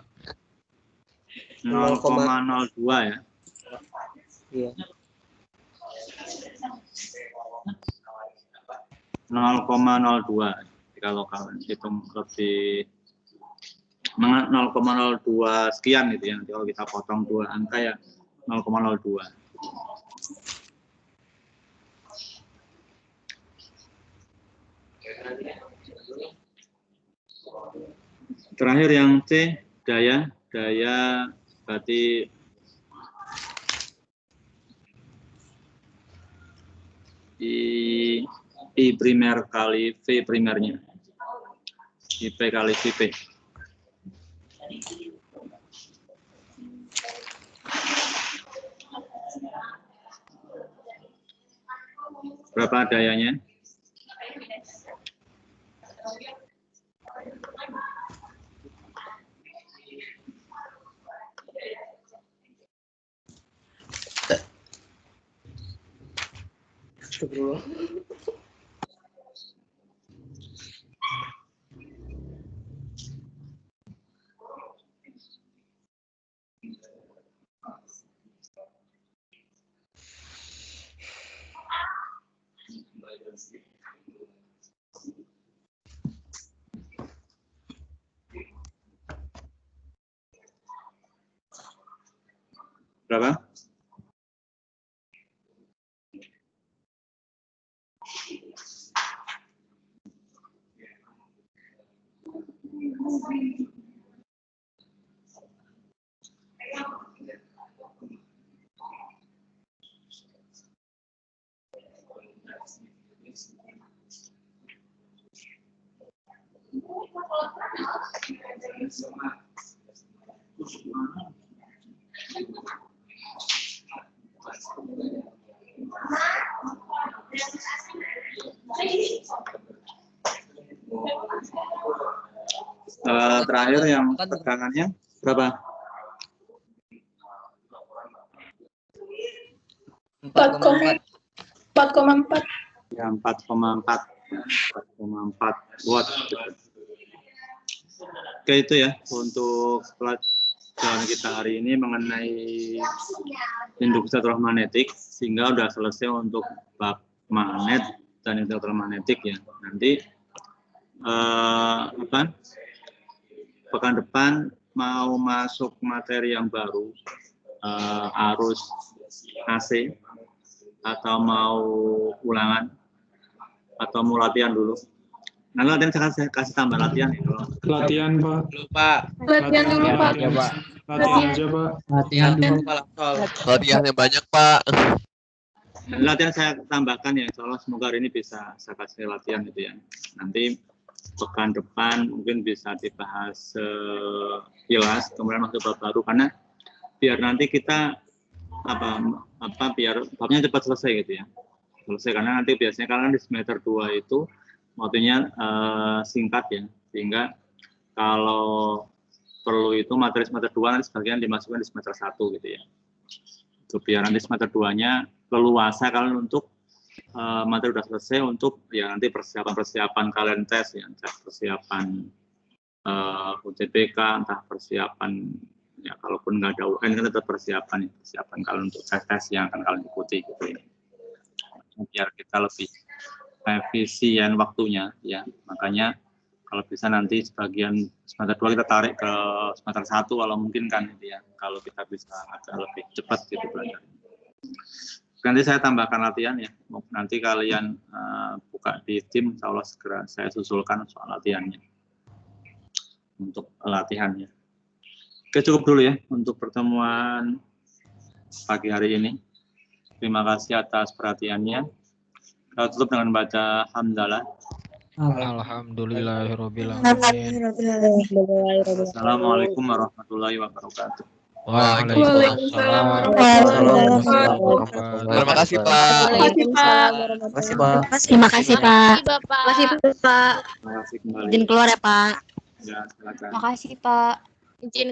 0,02 ya. Iya. 0,02. Kalau hitung lebih 0,02 sekian gitu ya. Nanti kalau kita potong 2 angka ya 0,02. Terakhir yang C, daya berarti I primer kali V primernya. IP kali VP. Berapa dayanya? Berapa? Terakhir yang tegangannya berapa? 4,4. Ya, 4,4 watt. Oke, itu ya untuk pelajaran kita hari ini mengenai induksi elektromagnetik, sehingga udah selesai untuk bab magnet dan induksi elektromagnetik ya. Nanti pekan depan mau masuk materi yang baru, arus AC, atau mau ulangan, atau mau latihan dulu. Nah, latihan saya kasih tambah latihan ya. Kalau Latihan, Pak. Lupa. Latihan dulu, Pak. Ya, Pak. Latihan aja, Pak. Latihan dulu. Latihannya banyak, Pak. latihan saya tambahkan ya, insyaallah semoga hari ini bisa saya kasih latihan gitu ya. Nanti pekan depan mungkin bisa dibahas sekilas, kemudian masuk bab baru, karena biar nanti kita biar babnya cepat selesai gitu ya. Selesai, karena nanti biasanya kalian di semester 2 itu waktunya singkat ya, sehingga kalau perlu itu materi semester 2 nanti sebagian dimasukkan di semester 1 gitu ya. Itu biar nanti semester 2-nya leluasa kalian untuk materi udah selesai untuk ya nanti persiapan kalian tes ya, persiapan UTBK, entah persiapan ya kalaupun nggak ada UN kan tetap persiapan kalian untuk tes yang akan kalian ikuti gitu ya. Biar kita lebih efisien waktunya ya, makanya kalau bisa nanti sebagian semester 2 kita tarik ke semester 1 kalau mungkin kan gitu ya, kalau kita bisa agak lebih cepat gitu belajar. Nanti saya tambahkan latihan ya, nanti kalian buka di tim, insya Allah segera saya susulkan soal latihannya untuk latihannya. Oke, cukup dulu ya untuk pertemuan pagi hari ini. Terima kasih atas perhatiannya. Kita tutup dengan baca hamdalah. Alhamdulillahirabbil alamin. Assalamualaikum warahmatullahi wabarakatuh. Waalaikumsalam. Terima kasih, Pak. Terima kasih, Pak. Terima kasih, Pak. Terima kasih, Pak. Terima kasih kembali. Izin keluar ya, Pak. Ya, silakan. Makasih, Pak. Izin